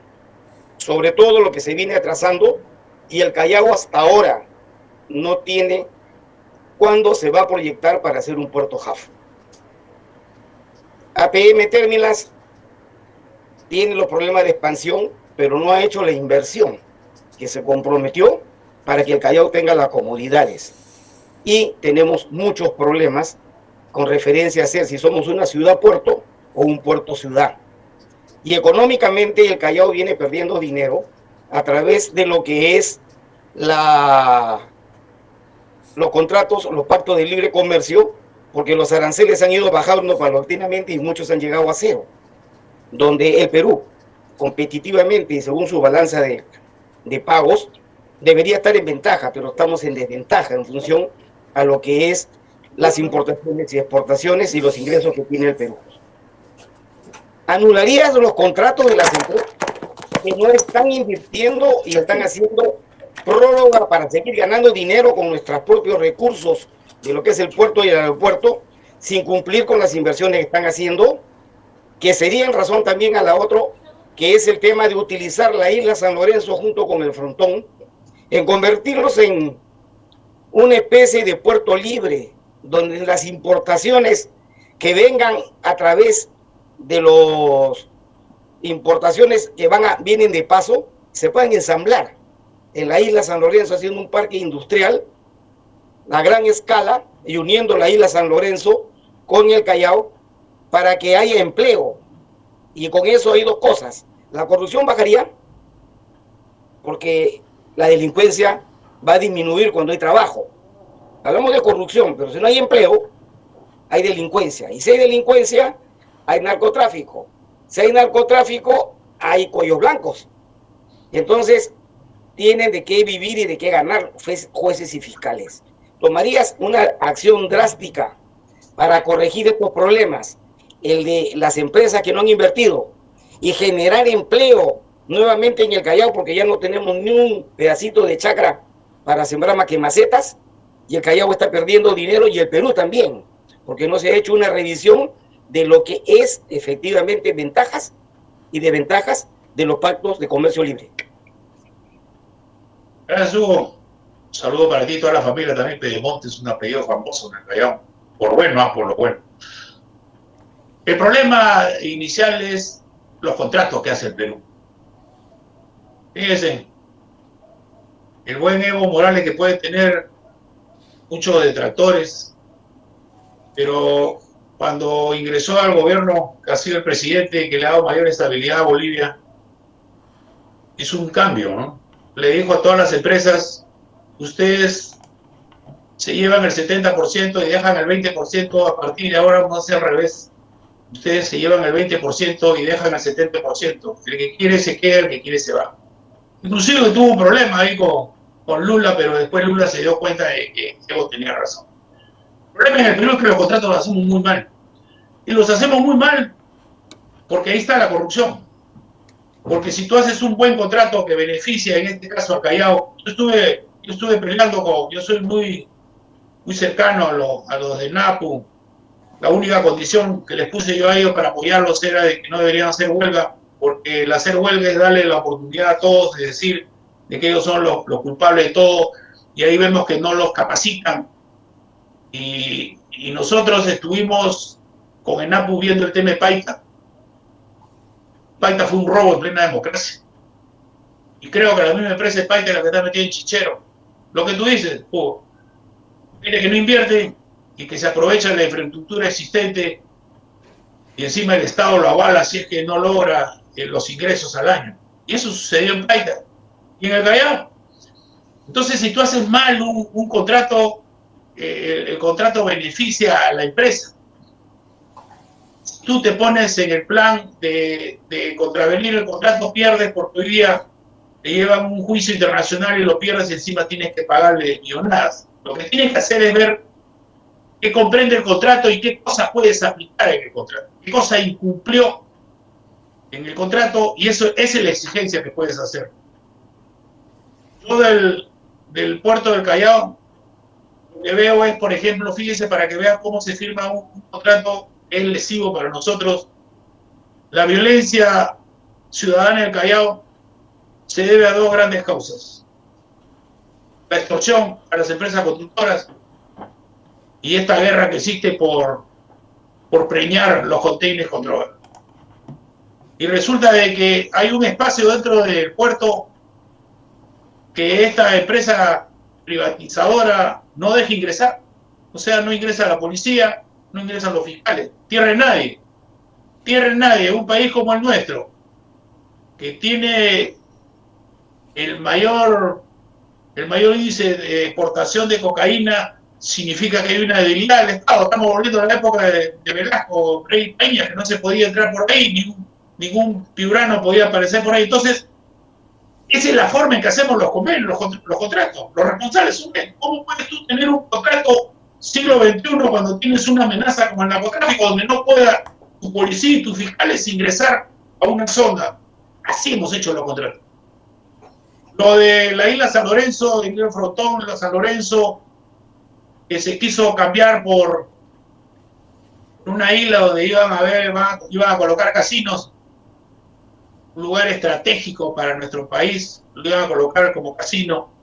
sobre todo lo que se viene atrasando, y el Callao hasta ahora no tiene cuándo se va a proyectar para hacer un puerto HAF. APM Terminals tiene los problemas de expansión, pero no ha hecho la inversión que se comprometió para que el Callao tenga las comodidades. Y tenemos muchos problemas con referencia a ser si somos una ciudad-puerto o un puerto-ciudad. Y económicamente el Callao viene perdiendo dinero a través de lo que es los contratos, los pactos de libre comercio, porque los aranceles han ido bajando paulatinamente y muchos han llegado a cero, donde el Perú, competitivamente y según su balanza de pagos, debería estar en ventaja, pero estamos en desventaja en función a lo que es las importaciones y exportaciones y los ingresos que tiene el Perú. ¿Anularías los contratos de las empresas que no están invirtiendo y están haciendo prórroga para seguir ganando dinero con nuestros propios recursos de lo que es el puerto y el aeropuerto, sin cumplir con las inversiones que están haciendo, que sería en razón también a la otra, que es el tema de utilizar la isla San Lorenzo junto con el frontón, en convertirlos en una especie de puerto libre, donde las importaciones que vengan a través de las importaciones que vienen de paso, se puedan ensamblar en la isla San Lorenzo, haciendo un parque industrial a gran escala y uniendo la isla San Lorenzo con el Callao para que haya empleo. Y con eso hay dos cosas: la corrupción bajaría porque la delincuencia va a disminuir cuando hay trabajo. Hablamos de corrupción, pero si no hay empleo, hay delincuencia. Y si hay delincuencia, hay narcotráfico. Si hay narcotráfico, hay cuellos blancos. Y entonces tienen de qué vivir y de qué ganar jueces y fiscales. ¿Tomarías una acción drástica para corregir estos problemas? El de las empresas que no han invertido y generar empleo nuevamente en el Callao, porque ya no tenemos ni un pedacito de chacra para sembrar más que macetas, y el Callao está perdiendo dinero, y el Perú también, porque no se ha hecho una revisión de lo que es efectivamente ventajas y desventajas de los pactos de comercio libre. Gracias, Hugo. Un saludo para ti y toda la familia también. Pedemonte es un apellido famoso en el Callao, por bueno, por lo bueno. El problema inicial es los contratos que hace el Perú. Fíjense, el buen Evo Morales, que puede tener muchos detractores, pero cuando ingresó al gobierno, que ha sido el presidente que le ha dado mayor estabilidad a Bolivia, hizo un cambio, ¿no? Le dijo a todas las empresas: ustedes se llevan el 70% y dejan el 20%. A partir de ahora vamos a hacer al revés. Ustedes se llevan el 20% y dejan el 70%. El que quiere se queda, el que quiere se va. Inclusive que tuvo un problema ahí con Lula, pero después Lula se dio cuenta de que Evo tenía razón. El problema en el Perú es que los contratos los hacemos muy mal. Y los hacemos muy mal porque ahí está la corrupción. Porque si tú haces un buen contrato que beneficia, en este caso al Callao, yo estuve peleando yo soy muy cercano a los de NAPU. La única condición que les puse yo a ellos para apoyarlos era de que no deberían hacer huelga, porque el hacer huelga es darle la oportunidad a todos de decir de que ellos son los culpables de todo, y ahí vemos que no los capacitan. Y nosotros estuvimos con ENAPU viendo el tema de Paita. Paita fue un robo en plena democracia. Y creo que la misma empresa de Paita es la que está metida en chichero. Lo que tú dices, mire que no invierte y que se aprovecha de la infraestructura existente y encima el Estado lo avala si es que no logra los ingresos al año. Y eso sucedió en Paita y en el Callao. Entonces, si tú haces mal un contrato, el contrato beneficia a la empresa. Si tú te pones en el plan de contravenir el contrato, pierdes, porque hoy día te llevan un juicio internacional y lo pierdes y encima tienes que pagarle millonadas. Lo que tienes que hacer es ver qué comprende el contrato y qué cosas puedes aplicar en el contrato, qué cosa incumplió en el contrato, y eso esa es la exigencia que puedes hacer. Yo del puerto del Callao, lo que veo es, por ejemplo, fíjense para que vean cómo se firma un contrato, es lesivo para nosotros. La violencia ciudadana del Callao se debe a dos grandes causas: la extorsión a las empresas constructoras y esta guerra que existe por preñar los containers con droga. Y resulta de que hay un espacio dentro del puerto que esta empresa privatizadora no deja ingresar. O sea, no ingresa la policía, no ingresan los fiscales. Tierra de nadie. Tierra de nadie. Un país como el nuestro, que tiene el mayor índice de exportación de cocaína, significa que hay una debilidad del Estado. Estamos volviendo a la época de Velasco, Rey Peña, que no se podía entrar por ahí, ningún piurano podía aparecer por ahí. Entonces, esa es la forma en que hacemos los convenios, los contratos. Los responsables son ellos. ¿Cómo puedes tú tener un contrato siglo XXI cuando tienes una amenaza como el narcotráfico, donde no pueda tu policía y tus fiscales ingresar a una zona? Así hemos hecho los contratos. Lo de la isla San Lorenzo, el río Frotón, la San Lorenzo, que se quiso cambiar por una isla donde iban a colocar casinos, un lugar estratégico para nuestro país, lo iban a colocar como casino.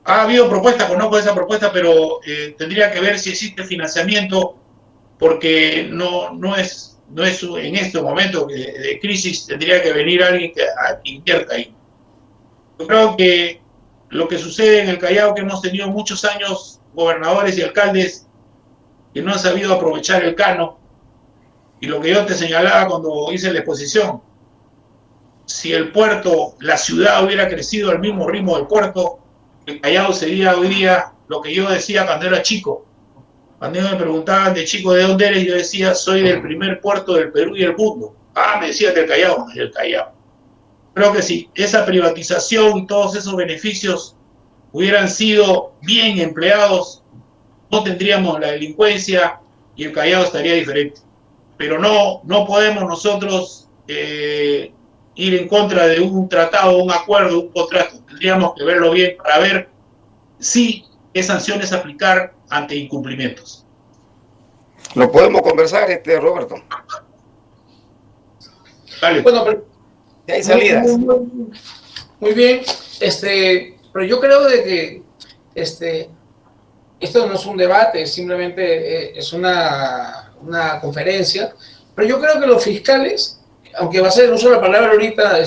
Ha habido propuestas, conozco esa propuesta, pero tendría que ver si existe financiamiento, porque no es en este momento de crisis, tendría que venir alguien que invierta ahí. Yo creo que lo que sucede en el Callao, que hemos tenido muchos años gobernadores y alcaldes que no han sabido aprovechar el cano, y lo que yo te señalaba cuando hice la exposición, si el puerto, la ciudad hubiera crecido al mismo ritmo del puerto, el Callao sería hoy día lo que yo decía cuando era chico. Cuando me preguntaban de chico de dónde eres, yo decía, soy del primer puerto del Perú y el mundo. Me decía del Callao, del Callao. Creo que si esa privatización y todos esos beneficios hubieran sido bien empleados, no tendríamos la delincuencia y el Callao estaría diferente. Pero no podemos nosotros ir en contra de un tratado, un acuerdo, un contrato. Tendríamos que verlo bien para ver si qué sanciones aplicar ante incumplimientos. Lo podemos conversar, Roberto. Dale. Bueno, pero hay salidas. Muy bien, pero yo creo de que esto no es un debate, simplemente es una conferencia, pero yo creo que los fiscales, aunque va a ser el uso de la palabra ahorita,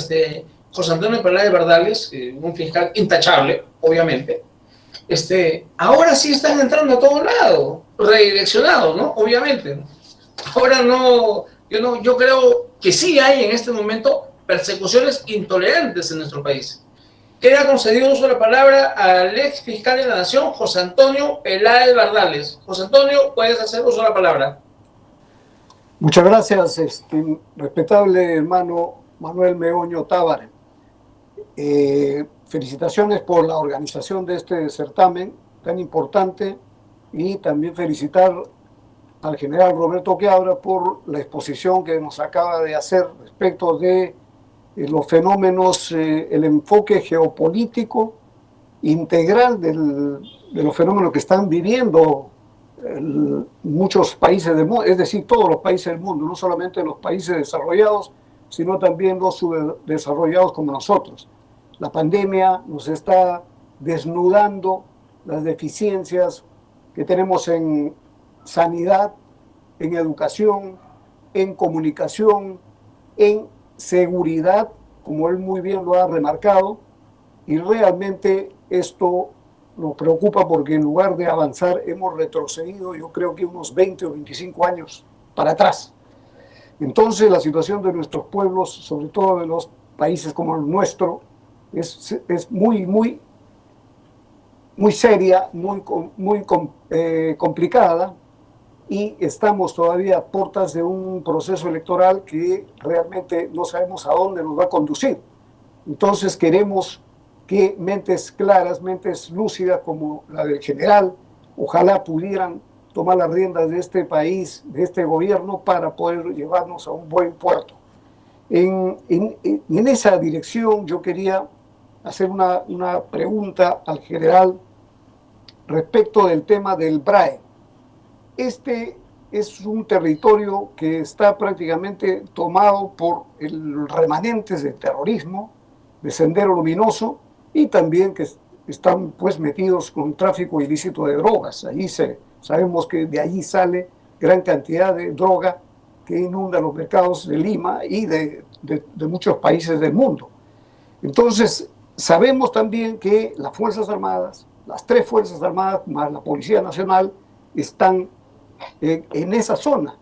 José Antonio Peláez Bardales, un fiscal intachable, obviamente, ahora sí están entrando a todo lado, redireccionados, ¿no? Obviamente, ¿no? Ahora yo creo que sí hay en este momento persecuciones intolerantes en nuestro país. Queda concedido uso de la palabra al ex fiscal de la Nación, José Antonio Peláez Bardales. José Antonio, puedes hacer uso de la palabra. Muchas gracias, respetable hermano Manuel Meoño Tábara. Felicitaciones por la organización de este certamen tan importante y también felicitar al general Roberto Quiabra por la exposición que nos acaba de hacer respecto de los fenómenos, el enfoque geopolítico integral de los fenómenos que están viviendo muchos países del mundo, es decir, todos los países del mundo, no solamente los países desarrollados, sino también los subdesarrollados como nosotros. La pandemia nos está desnudando las deficiencias que tenemos en sanidad, en educación, en comunicación, en seguridad, como él muy bien lo ha remarcado, y realmente esto nos preocupa porque en lugar de avanzar hemos retrocedido, yo creo que unos 20 o 25 años para atrás. Entonces la situación de nuestros pueblos, sobre todo de los países como el nuestro, es muy seria, muy complicada, y estamos todavía a puertas de un proceso electoral que realmente no sabemos a dónde nos va a conducir. Entonces queremos que mentes claras, mentes lúcidas como la del general, ojalá pudieran tomar las riendas de este país, de este gobierno, para poder llevarnos a un buen puerto. En esa dirección yo quería hacer una pregunta al general respecto del tema del BRAE. Este es un territorio que está prácticamente tomado por remanentes de terrorismo, de Sendero Luminoso, y también que están pues metidos con tráfico ilícito de drogas. Ahí sabemos que de allí sale gran cantidad de droga que inunda los mercados de Lima y de muchos países del mundo. Entonces, sabemos también que las Fuerzas Armadas, las 3 Fuerzas Armadas más la Policía Nacional, están en esa zona,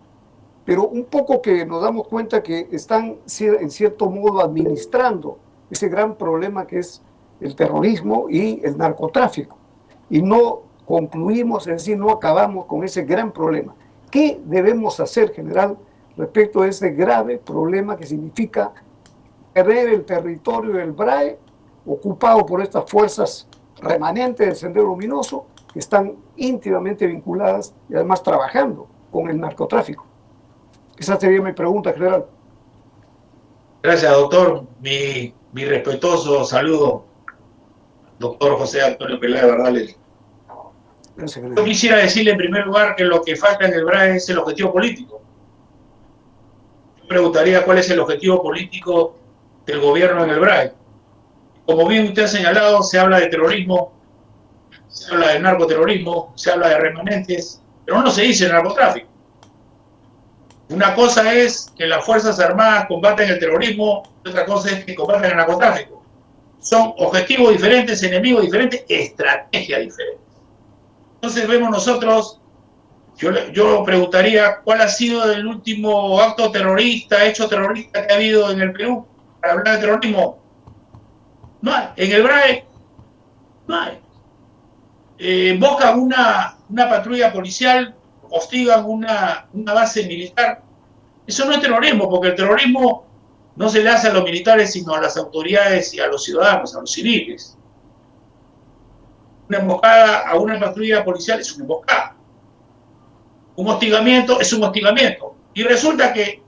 pero un poco que nos damos cuenta que están en cierto modo administrando ese gran problema que es el terrorismo y el narcotráfico, y no concluimos, es decir, no acabamos con ese gran problema. ¿Qué debemos hacer, general, respecto a ese grave problema que significa perder el territorio del BRAE ocupado por estas fuerzas remanentes del Sendero Luminoso, que están íntimamente vinculadas y además trabajando con el narcotráfico? Esa sería mi pregunta, general. Gracias, doctor. Mi respetuoso saludo, doctor José Antonio Peláez Bardales. Gracias, Yo quisiera decirle en primer lugar que lo que falta en el BRAE es el objetivo político. Yo preguntaría cuál es el objetivo político del gobierno en el BRAE. Como bien usted ha señalado, se habla de terrorismo, se habla de narcoterrorismo, se habla de remanentes, pero no se dice narcotráfico. Una cosa es que las Fuerzas Armadas combaten el terrorismo, otra cosa es que combaten el narcotráfico. Son objetivos diferentes, enemigos diferentes, estrategias diferentes. Entonces vemos nosotros, yo preguntaría cuál ha sido el último acto terrorista, hecho terrorista que ha habido en el Perú para hablar de terrorismo. No hay. En el BRAE no hay. Invocan una patrulla policial, hostigan una base militar. Eso no es terrorismo, porque el terrorismo no se le hace a los militares, sino a las autoridades y a los ciudadanos, a los civiles. Una emboscada a una patrulla policial es una emboscada. Un hostigamiento es un hostigamiento. Y resulta que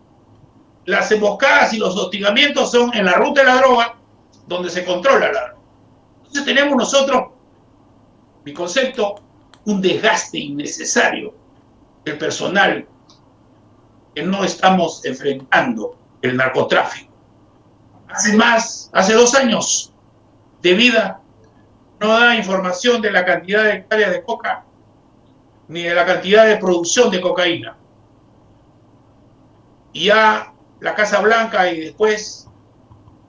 las emboscadas y los hostigamientos son en la ruta de la droga, donde se controla la droga. Entonces tenemos nosotros, mi concepto, un desgaste innecesario del personal que no estamos enfrentando el narcotráfico. Hace 2 años de vida no da información de la cantidad de hectáreas de coca ni de la cantidad de producción de cocaína. Y ya la Casa Blanca y después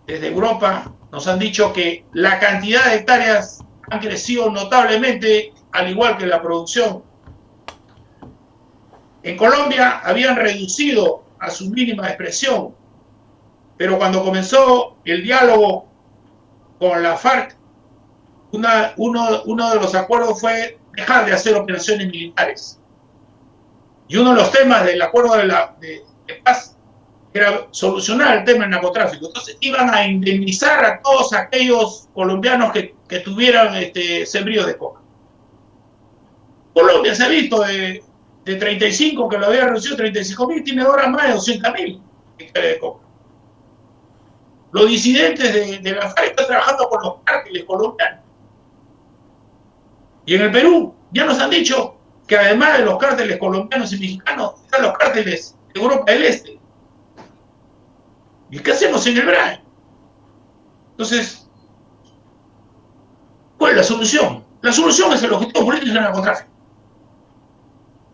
desde Europa nos han dicho que la cantidad de hectáreas han crecido notablemente, al igual que la producción. En Colombia habían reducido a su mínima expresión, pero cuando comenzó el diálogo con la FARC, uno de los acuerdos fue dejar de hacer operaciones militares. Y uno de los temas del acuerdo de paz era solucionar el tema del narcotráfico. Entonces iban a indemnizar a todos aquellos colombianos que tuvieran sembríos de coca. Colombia se ha visto de 35, que lo había reducido 35.000, tiene ahora más de 200.000 hectáreas de coca. Los disidentes de la FARC están trabajando con los cárteles colombianos. Y en el Perú ya nos han dicho que además de los cárteles colombianos y mexicanos, están los cárteles de Europa del Este. ¿Y qué hacemos en el BRAE? Entonces, ¿cuál es la solución? La solución es el objetivo político del narcotráfico.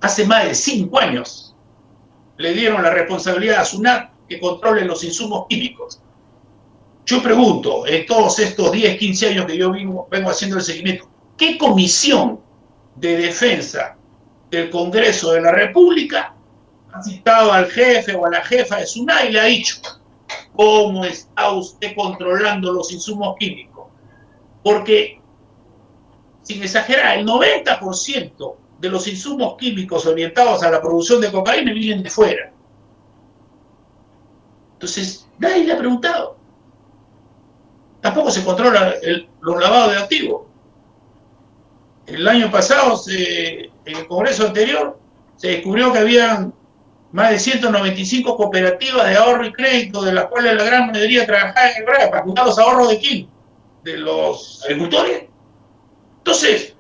Hace más de 5 años le dieron la responsabilidad a SUNAT que controle los insumos químicos. Yo pregunto, en todos estos 10, 15 años que yo vengo haciendo el seguimiento, ¿qué comisión de defensa del Congreso de la República ha citado al jefe o a la jefa de SUNAT y le ha dicho cómo está usted controlando los insumos químicos? Porque, sin exagerar, el 90% de los insumos químicos orientados a la producción de cocaína vienen de fuera. Entonces, nadie le ha preguntado. Tampoco se controla los lavados de activos. El año pasado, en el Congreso anterior, se descubrió que habían más de 195 cooperativas de ahorro y crédito, de las cuales la gran mayoría trabajaba en el BRAE para cuidar los ahorros de quién, de los agricultores. Entonces,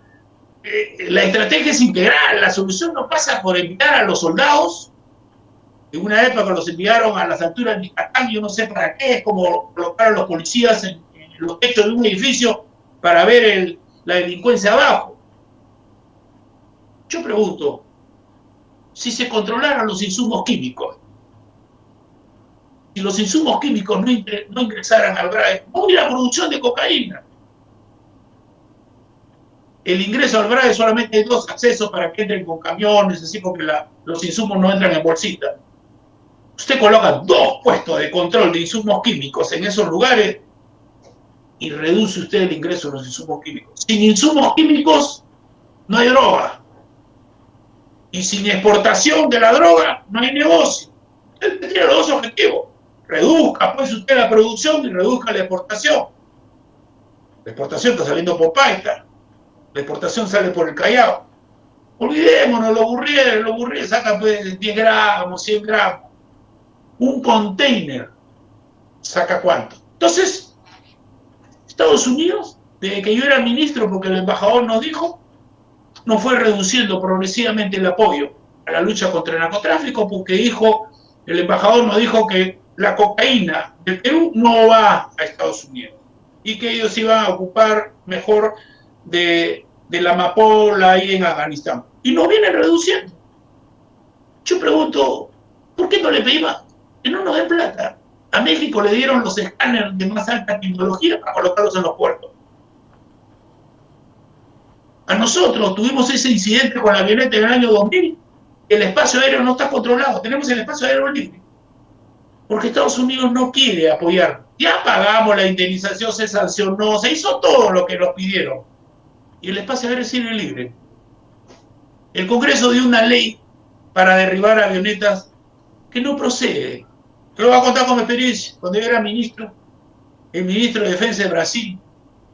la estrategia es integral. La solución no pasa por enviar a los soldados. En una época los enviaron a las alturas de Yucatán, yo no sé para qué, es como colocar a los policías en los techos de un edificio para ver la delincuencia abajo. Yo pregunto, si se controlaran los insumos químicos, si los insumos químicos no ingresaran al BRAE, no hubiera producción de cocaína. El ingreso al BRAE solamente hay 2 accesos para que entren con camiones, así porque los insumos no entran en bolsita. Usted coloca 2 puestos de control de insumos químicos en esos lugares y reduce usted el ingreso de los insumos químicos. Sin insumos químicos no hay droga. Y sin exportación de la droga no hay negocio. Usted tiene los 2 objetivos. Reduzca pues usted la producción y reduzca la exportación. La exportación está saliendo por Paita. La exportación sale por el Callao. Olvidémonos, los burriers sacan pues 10 gramos, 100 gramos. Un container saca ¿cuánto? Entonces, Estados Unidos, desde que yo era ministro, porque el embajador nos dijo, no fue reduciendo progresivamente el apoyo a la lucha contra el narcotráfico, porque el embajador nos dijo que la cocaína del Perú no va a Estados Unidos y que ellos iban a ocupar mejor de la amapola ahí en Afganistán. Y nos vienen reduciendo. Yo pregunto, ¿por qué no le pedimos que no nos den plata? A México le dieron los escáneres de más alta tecnología para colocarlos en los puertos. A nosotros tuvimos ese incidente con la avioneta en el año 2000. El espacio aéreo no está controlado. Tenemos el espacio aéreo libre. Porque Estados Unidos no quiere apoyar. Ya pagamos la indemnización, se sancionó, se hizo todo lo que nos pidieron. Y el espacio aéreo sigue libre. El Congreso dio una ley para derribar avionetas que no procede. Yo lo voy a contar con mi experiencia. Cuando yo era ministro, el ministro de Defensa de Brasil,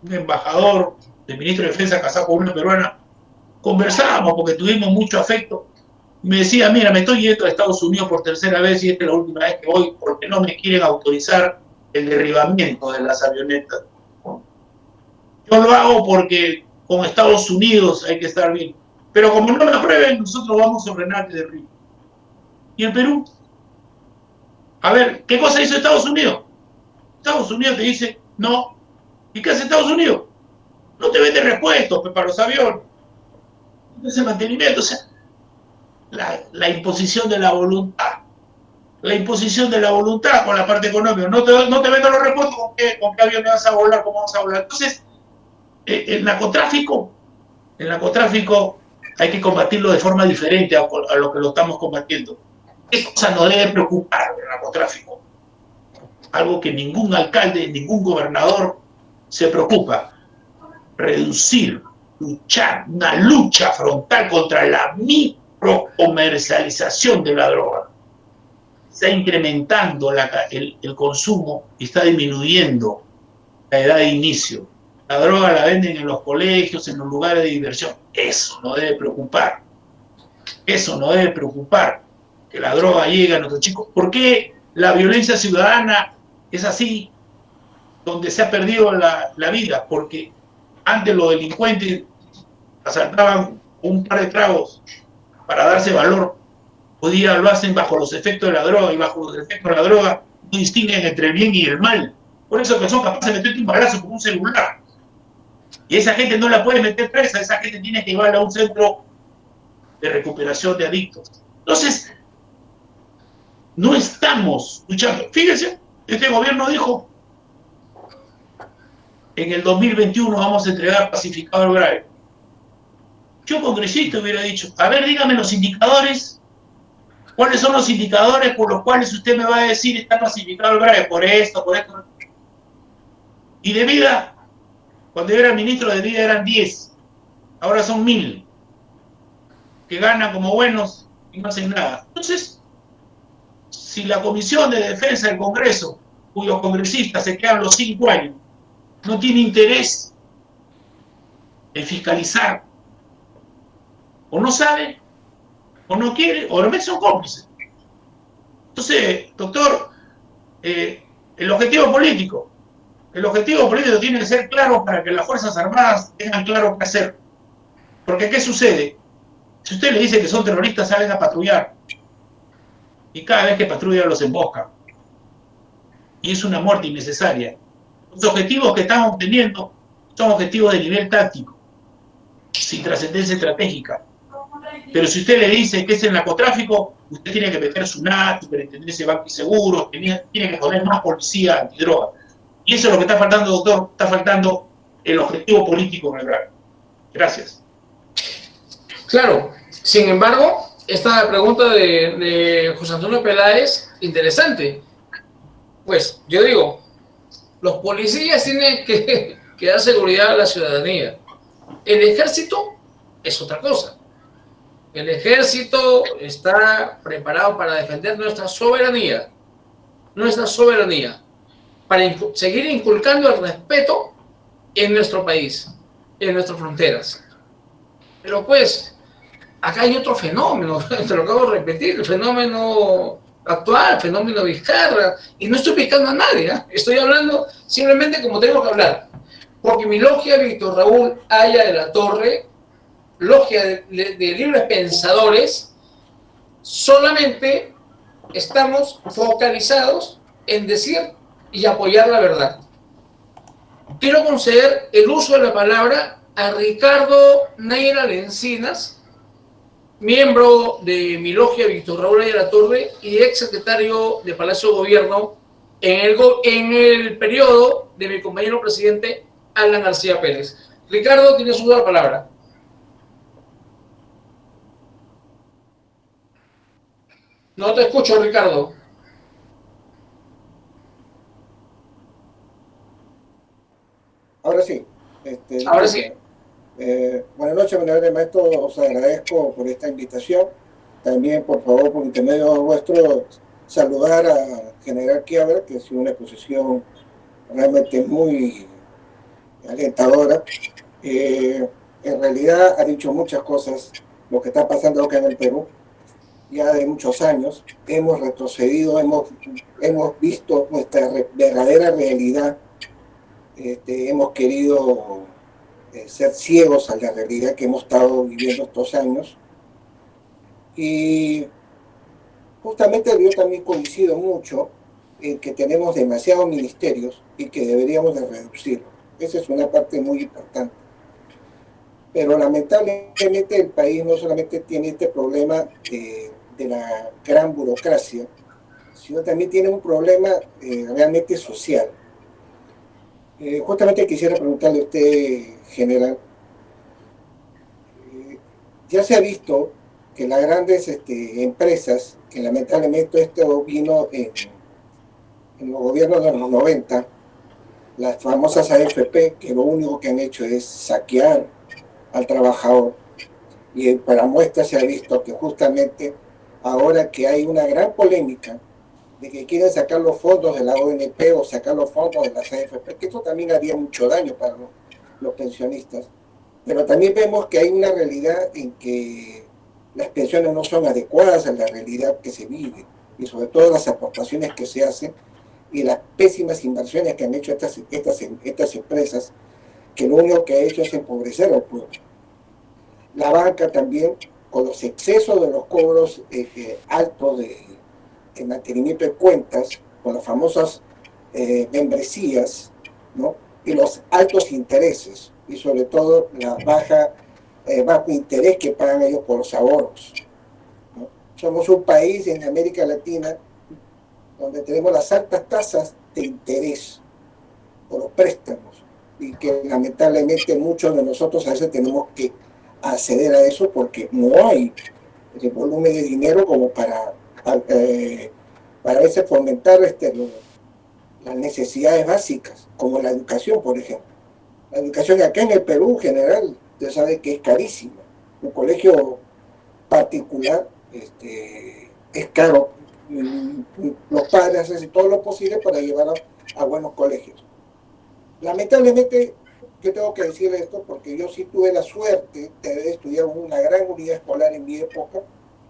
un embajador del ministro de Defensa casado con una peruana, conversábamos porque tuvimos mucho afecto. Y me decía, mira, me estoy yendo a Estados Unidos por 3ª vez y esta es la última vez que voy porque no me quieren autorizar el derribamiento de las avionetas. Yo lo hago porque con Estados Unidos hay que estar bien. Pero como no me aprueben, nosotros vamos a ordenar que derriben. ¿Y el Perú? A ver, ¿qué cosa hizo Estados Unidos? Estados Unidos te dice, no. ¿Y qué hace Estados Unidos? No te vende repuestos para los aviones. No te hace mantenimiento. O sea, la imposición de la voluntad. La imposición de la voluntad con la parte económica. No te vendo los repuestos, ¿con qué aviones vas a volar? ¿Cómo vas a volar? Entonces, el narcotráfico hay que combatirlo de forma diferente a lo que lo estamos combatiendo. ¿Qué cosa nos debe preocupar del narcotráfico? Algo que ningún alcalde, ningún gobernador se preocupa reducir, luchar, una lucha frontal contra la microcomercialización de la droga. Está incrementando el consumo y está disminuyendo la edad de inicio. La droga la venden en los colegios, en los lugares de diversión. Eso no debe preocupar. Eso no debe preocupar, que la droga llegue a nuestros chicos. ¿Por qué la violencia ciudadana es así, donde se ha perdido la vida? Porque antes los delincuentes asaltaban un par de tragos para darse valor. Hoy día lo hacen bajo los efectos de la droga, y bajo los efectos de la droga no distinguen entre el bien y el mal. Por eso que son capaces de meterte un balazo con un celular. Y esa gente no la puede meter presa, esa gente tiene que llevarla a un centro de recuperación de adictos. Entonces, no estamos luchando. Fíjense, este gobierno dijo, en el 2021 vamos a entregar pacificador grave. Yo, congresista, hubiera dicho, a ver, dígame los indicadores. ¿Cuáles son los indicadores por los cuales usted me va a decir está pacificador grave? Por esto, por esto. Y de vida, cuando yo era ministro de vida eran 10, ahora son 1000, que ganan como buenos y no hacen nada. Entonces, si la Comisión de Defensa del Congreso, cuyos congresistas se quedan los 5 años, no tiene interés en fiscalizar, o no sabe, o no quiere, o realmente son cómplices. Entonces, doctor, el objetivo político tiene que ser claro para que las Fuerzas Armadas tengan claro qué hacer. Porque, ¿qué sucede? Si usted le dice que son terroristas, salen a patrullar. Y cada vez que patrullan los emboscan. Y es una muerte innecesaria. Los objetivos que están obteniendo son objetivos de nivel táctico, sin trascendencia estratégica. Pero si usted le dice que es el narcotráfico, usted tiene que meter SUNAT, superintendencia de bancos y seguros, tiene que poner más policía antidroga. Y eso es lo que está faltando, doctor. Está faltando el objetivo político en el grano. Gracias. Claro, sin embargo, esta pregunta de José Antonio Peláez, interesante. Pues yo digo, los policías tienen que dar seguridad a la ciudadanía. El ejército es otra cosa. El ejército está preparado para defender nuestra soberanía, para seguir inculcando el respeto en nuestro país, en nuestras fronteras. Pero pues, acá hay otro fenómeno, te lo acabo de repetir, el fenómeno actual, el fenómeno Vizcarra, y no estoy picando a nadie, ¿eh? Estoy hablando simplemente como tengo que hablar, porque mi logia Víctor Raúl Haya de la Torre, logia de libres pensadores, solamente estamos focalizados en decir y apoyar la verdad. Quiero conceder el uso de la palabra a Ricardo Neira Lencinas, miembro de mi logia Víctor Raúl de la Torre y ex secretario de Palacio de Gobierno en el periodo de mi compañero presidente Alan García Pérez. Ricardo, tienes uso de la palabra. No te escucho, Ricardo. Ahora sí. Ahora sí. Buenas noches, honorable maestro. Os agradezco por esta invitación. También, por favor, por intermedio vuestro, saludar a General Quiabra, que ha sido una exposición realmente muy alentadora. En realidad ha dicho muchas cosas, lo que está pasando acá en el Perú. Ya de muchos años hemos retrocedido, hemos visto nuestra verdadera realidad. Hemos querido ser ciegos a la realidad que hemos estado viviendo estos años. Y justamente yo también coincido mucho en que tenemos demasiados ministerios y que deberíamos de reducirlo. Esa es una parte muy importante. Pero lamentablemente el país no solamente tiene este problema de la gran burocracia, sino también tiene un problema realmente social. Justamente quisiera preguntarle a usted, general, ya se ha visto que las grandes empresas, que lamentablemente esto vino en los gobiernos de los 90, las famosas AFP, que lo único que han hecho es saquear al trabajador. Y para muestra se ha visto que justamente ahora que hay una gran polémica de que quieren sacar los fondos de la ONP o sacar los fondos de las AFP, que eso también haría mucho daño para los pensionistas. Pero también vemos que hay una realidad en que las pensiones no son adecuadas a la realidad que se vive, y sobre todo las aportaciones que se hacen y las pésimas inversiones que han hecho estas empresas, que lo único que ha hecho es empobrecer al pueblo. La banca también, con los excesos de los cobros altos de mantenimiento de cuentas, con las famosas membresías, ¿no? Y los altos intereses, y sobre todo la bajo interés que pagan ellos por los ahorros, ¿no? Somos un país en América Latina donde tenemos las altas tasas de interés por los préstamos, y que lamentablemente muchos de nosotros a veces tenemos que acceder a eso porque no hay el volumen de dinero como para a veces fomentar las necesidades básicas, como la educación, por ejemplo. La educación acá en el Perú en general, usted sabe que es carísima. Un colegio particular es caro. Los padres hacen todo lo posible para llevar a buenos colegios. Lamentablemente, yo tengo que decir esto porque yo sí tuve la suerte de haber estudiado en una gran unidad escolar en mi época,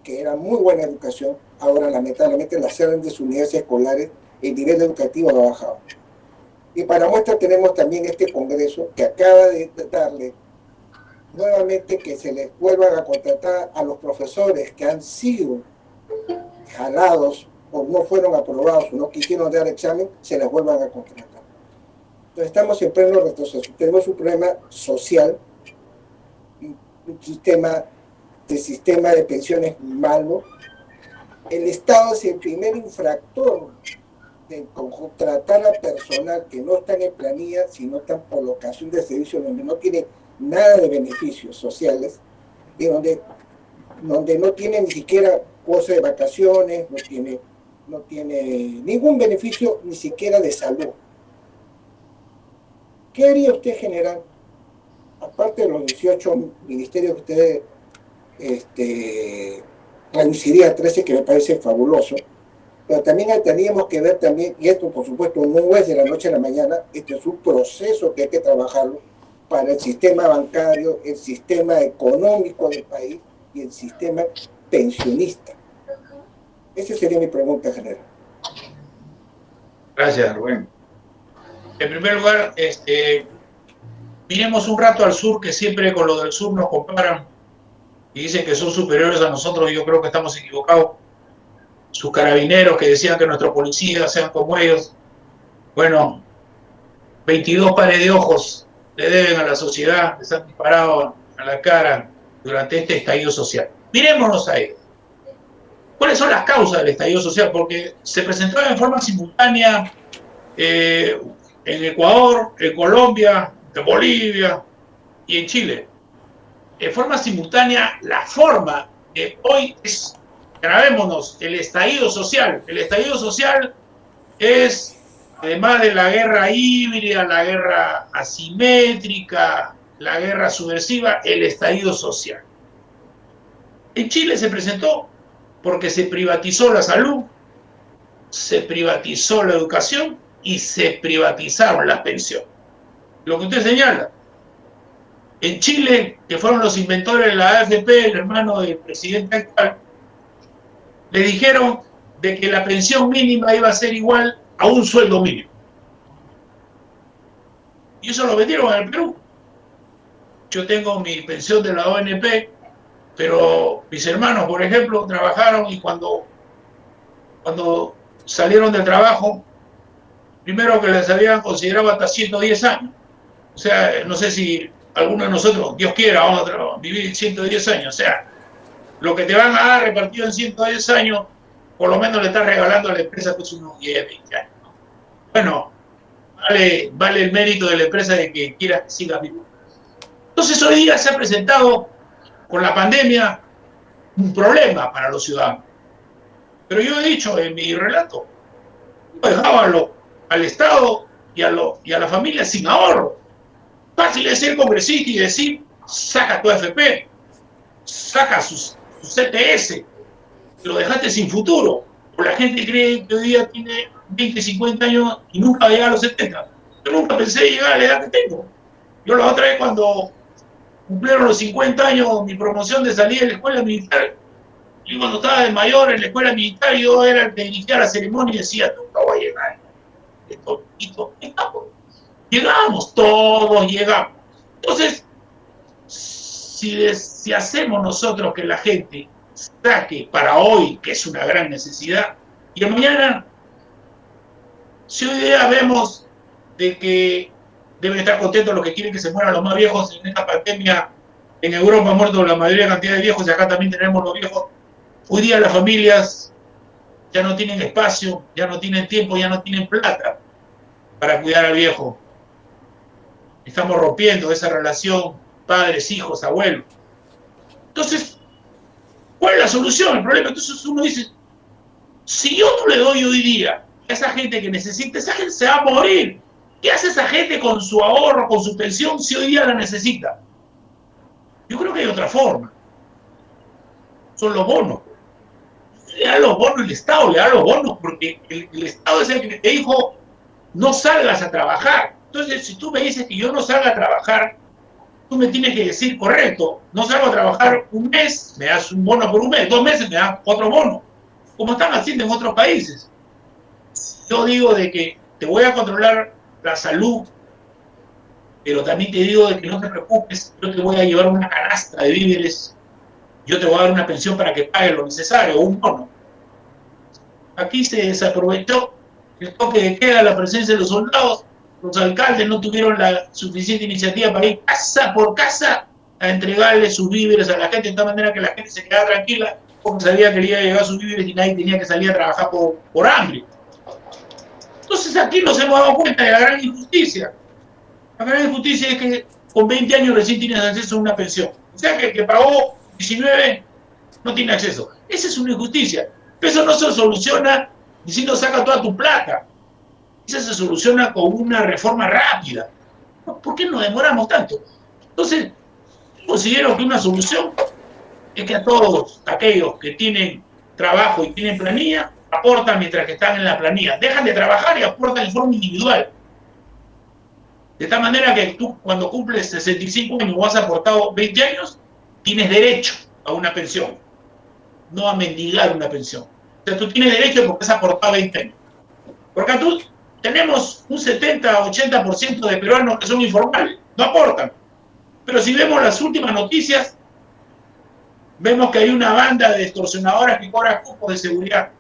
que era muy buena educación. Ahora, lamentablemente, las grandes unidades escolares, el nivel educativo ha bajado. Y para muestra tenemos también este congreso que acaba de darle nuevamente que se les vuelvan a contratar a los profesores que han sido jalados o no fueron aprobados o no quisieron dar examen, se les vuelvan a contratar. Entonces estamos en pleno retroceso. Tenemos un problema social, un sistema de pensiones malo. El Estado es el primer infractor de contratar a personal que no están en planilla, sino están por locación de servicios donde no tienen nada de beneficios sociales y donde no tiene ni siquiera goce de vacaciones, no tiene ningún beneficio ni siquiera de salud. ¿Qué haría usted, general? Aparte de los 18 ministerios que usted reduciría a 13, que me parece fabuloso, pero también teníamos que ver también, y esto por supuesto no es de la noche a la mañana, este es un proceso que hay que trabajarlo para el sistema bancario, el sistema económico del país y el sistema pensionista. Esa sería mi pregunta, general. Gracias, Rubén. En primer lugar, miremos un rato al sur, que siempre con lo del sur nos comparan y dicen que son superiores a nosotros. Yo creo que estamos equivocados. Sus carabineros que decían que nuestros policías sean como ellos. Bueno, 22 pares de ojos le deben a la sociedad, les han disparado a la cara durante este estallido social. Mirémonos a ellos. ¿Cuáles son las causas del estallido social? Porque se presentó en forma simultánea en Ecuador, en Colombia, en Bolivia y en Chile. En forma simultánea, la forma de hoy es, grabémonos, el estallido social. El estallido social es, además de la guerra híbrida, la guerra asimétrica, la guerra subversiva, el estallido social. En Chile se presentó porque se privatizó la salud, se privatizó la educación y se privatizaron las pensiones. Lo que usted señala. En Chile, que fueron los inventores de la AFP, el hermano del presidente actual, le dijeron de que la pensión mínima iba a ser igual a un sueldo mínimo. Y eso lo vendieron en el Perú. Yo tengo mi pensión de la ONP, pero mis hermanos, por ejemplo, trabajaron y cuando salieron del trabajo, primero que les habían considerado hasta 110 años. O sea, no sé si alguno de nosotros, Dios quiera, vamos a vivir 110 años. O sea, lo que te van a dar repartido en 110 años, por lo menos le estás regalando a la empresa pues unos 10, 20 años. Bueno, vale el mérito de la empresa de que quiera que siga vivo. Entonces hoy día se ha presentado con la pandemia un problema para los ciudadanos. Pero yo he dicho en mi relato, no dejaban al Estado a la familia sin ahorro. Fácil es ser congresista y decir, saca tu AFP, saca su CTS, lo dejaste sin futuro. O la gente cree que hoy día tiene 20, 50 años y nunca va a llegar a los 70. Yo nunca pensé llegar a la edad que tengo. Yo la otra vez cuando cumplieron los 50 años mi promoción de salir de la escuela militar, y cuando estaba de mayor en la escuela militar, yo era el que dirigía la ceremonia y decía, nunca voy a llegar. Llegamos, todos llegamos. Entonces, si hacemos nosotros que la gente saque para hoy, que es una gran necesidad, y mañana, si hoy día vemos de que deben estar contentos los que quieren que se mueran los más viejos en esta pandemia, en Europa han muerto la mayoría de cantidad de viejos y acá también tenemos los viejos, hoy día las familias ya no tienen espacio, ya no tienen tiempo, ya no tienen plata para cuidar al viejo. Estamos rompiendo esa relación padres, hijos, abuelos. Entonces, ¿cuál es la solución? El problema, entonces uno dice, si yo no le doy hoy día a esa gente que necesita, esa gente se va a morir. ¿Qué hace esa gente con su ahorro, con su pensión, si hoy día la necesita? Yo creo que hay otra forma. Son los bonos. Le da los bonos el Estado, le da los bonos, porque el Estado es el que te dijo, no salgas a trabajar. Entonces, si tú me dices que yo no salga a trabajar, tú me tienes que decir, correcto, no salgo a trabajar un mes, me das un bono por un mes, 2 meses me das otro bono, como están haciendo en otros países. Yo digo de que te voy a controlar la salud, pero también te digo de que no te preocupes, yo te voy a llevar una canasta de víveres, yo te voy a dar una pensión para que pagues lo necesario, un bono. Aquí se desaprovechó el toque de queda, la presencia de los soldados, los alcaldes no tuvieron la suficiente iniciativa para ir casa por casa a entregarle sus víveres a la gente, de tal manera que la gente se quedaba tranquila porque sabía que le iba a llegar sus víveres y nadie tenía que salir a trabajar por hambre. Entonces aquí nos hemos dado cuenta de la gran injusticia. La gran injusticia es que con 20 años recién tienes acceso a una pensión. O sea que el que pagó 19 no tiene acceso. Esa es una injusticia. Pero eso no se soluciona diciendo saca toda tu plata. Eso se soluciona con una reforma rápida. ¿Por qué nos demoramos tanto? Entonces, considero que una solución es que a todos aquellos que tienen trabajo y tienen planilla, aportan mientras que están en la planilla. Dejan de trabajar y aportan en forma individual. De tal manera que tú, cuando cumples 65 años o has aportado 20 años, tienes derecho a una pensión, no a mendigar una pensión. O sea, tú tienes derecho porque has aportado 20 años. Porque tú tenemos un 70-80% de peruanos que son informales, no aportan. Pero si vemos las últimas noticias, vemos que hay una banda de extorsionadoras que cobra cupos de seguridad.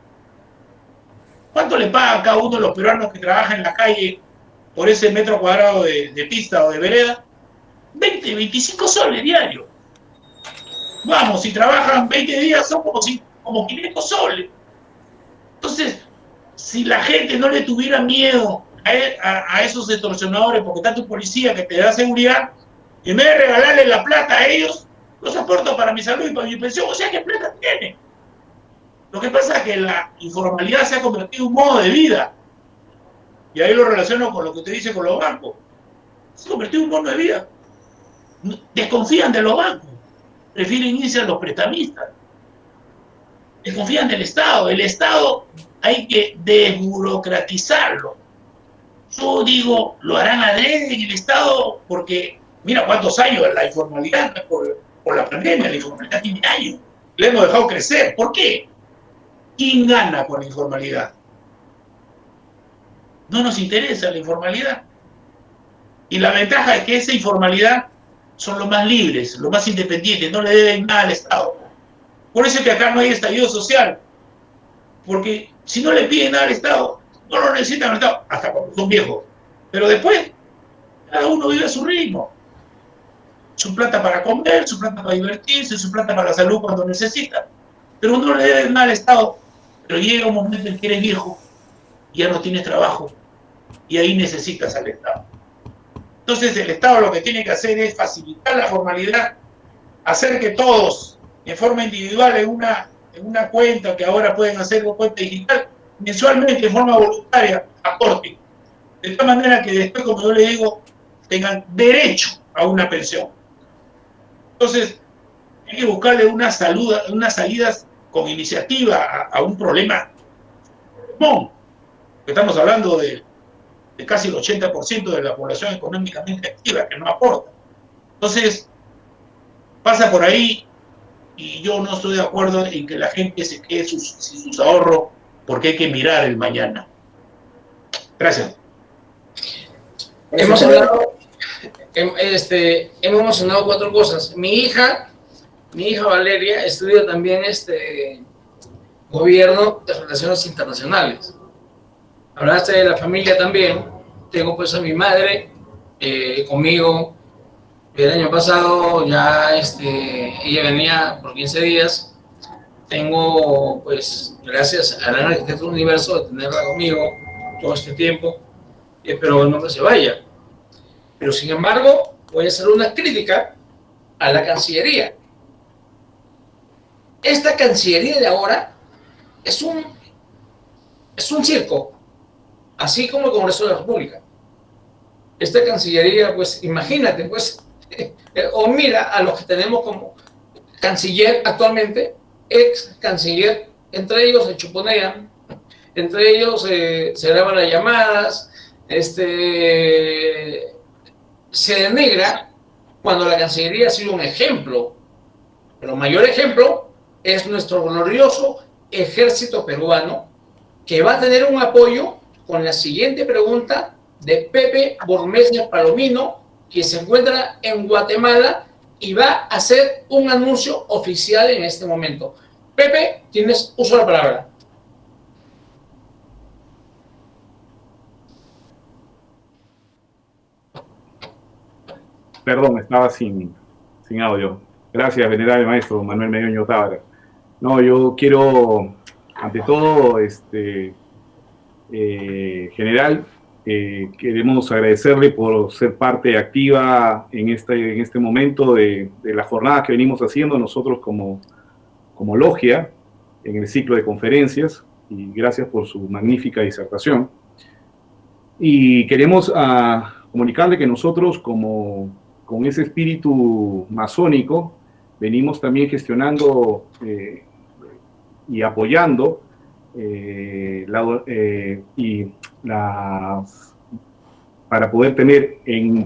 ¿Cuánto le paga a cada uno de los peruanos que trabaja en la calle por ese metro cuadrado de pista o de vereda? 20, 25 soles diarios. Vamos, si trabajan 20 días son como 500 soles. Entonces, si la gente no le tuviera miedo a esos extorsionadores, porque está tu policía que te da seguridad, en vez de regalarle la plata a ellos, los aporto para mi salud y para mi pensión. O sea, ¿qué plata tiene? Lo que pasa es que la informalidad se ha convertido en un modo de vida. Y ahí lo relaciono con lo que usted dice con los bancos. Se ha convertido en un modo de vida. Desconfían de los bancos. Prefieren irse a los prestamistas. Desconfían del Estado. El Estado hay que desburocratizarlo. Yo digo, lo harán adrede en el Estado porque, mira cuántos años la informalidad por la pandemia, la informalidad tiene años. Le hemos dejado crecer. ¿Por qué? ¿Quién gana con la informalidad? No nos interesa la informalidad. Y la ventaja es que esa informalidad son los más libres, los más independientes, no le deben nada al Estado. Por eso es que acá no hay estallido social. Porque si no le piden nada al Estado, no lo necesitan al Estado, hasta cuando son viejos. Pero después, cada uno vive a su ritmo. Su plata para comer, su plata para divertirse, su plata para la salud cuando necesita. Pero no le deben nada al Estado. Pero llega un momento en que eres viejo y ya no tienes trabajo. Y ahí necesitas al Estado. Entonces el Estado lo que tiene que hacer es facilitar la formalidad, hacer que todos, en forma individual, en una cuenta que ahora pueden hacer una cuenta digital, mensualmente, en forma voluntaria, aporten. de tal manera que después, como yo le digo, tengan derecho a una pensión. Entonces, hay que buscarle unas salidas con iniciativa a un problema común. Estamos hablando de casi el 80% de la población económicamente activa, que no aporta. Entonces, pasa por ahí, y yo no estoy de acuerdo en que la gente se quede sin sus ahorros, porque hay que mirar el mañana. Gracias. Hemos hablado, hemos mencionado 4 cosas. Mi hija Valeria estudia también gobierno de relaciones internacionales. Hablaste de la familia también. Tengo pues a mi madre conmigo. El año pasado ya ella venía por 15 días. Tengo pues, gracias al gran arquitecto del universo, de tenerla conmigo todo este tiempo. Y espero que no se vaya. Pero sin embargo, voy a hacer una crítica a la Cancillería. Esta Cancillería de ahora es un circo, así como el Congreso de la República. Esta Cancillería, pues imagínate, pues, o mira a los que tenemos como canciller actualmente, ex canciller, entre ellos se chuponean, entre ellos se graban las llamadas, se denigra cuando la Cancillería ha sido un ejemplo, pero mayor ejemplo es nuestro glorioso ejército peruano, que va a tener un apoyo con la siguiente pregunta de Pepe Bormesio Palomino, que se encuentra en Guatemala y va a hacer un anuncio oficial en este momento. Pepe, tienes uso de la palabra. Perdón, estaba sin audio. Gracias, venerable maestro Manuel Medoño Tábara. No, yo quiero, ante todo, general, queremos agradecerle por ser parte activa en este momento de la jornada que venimos haciendo nosotros como logia en el ciclo de conferencias, y gracias por su magnífica disertación. Y queremos comunicarle que nosotros, con ese espíritu masónico, venimos también gestionando y apoyando para poder tener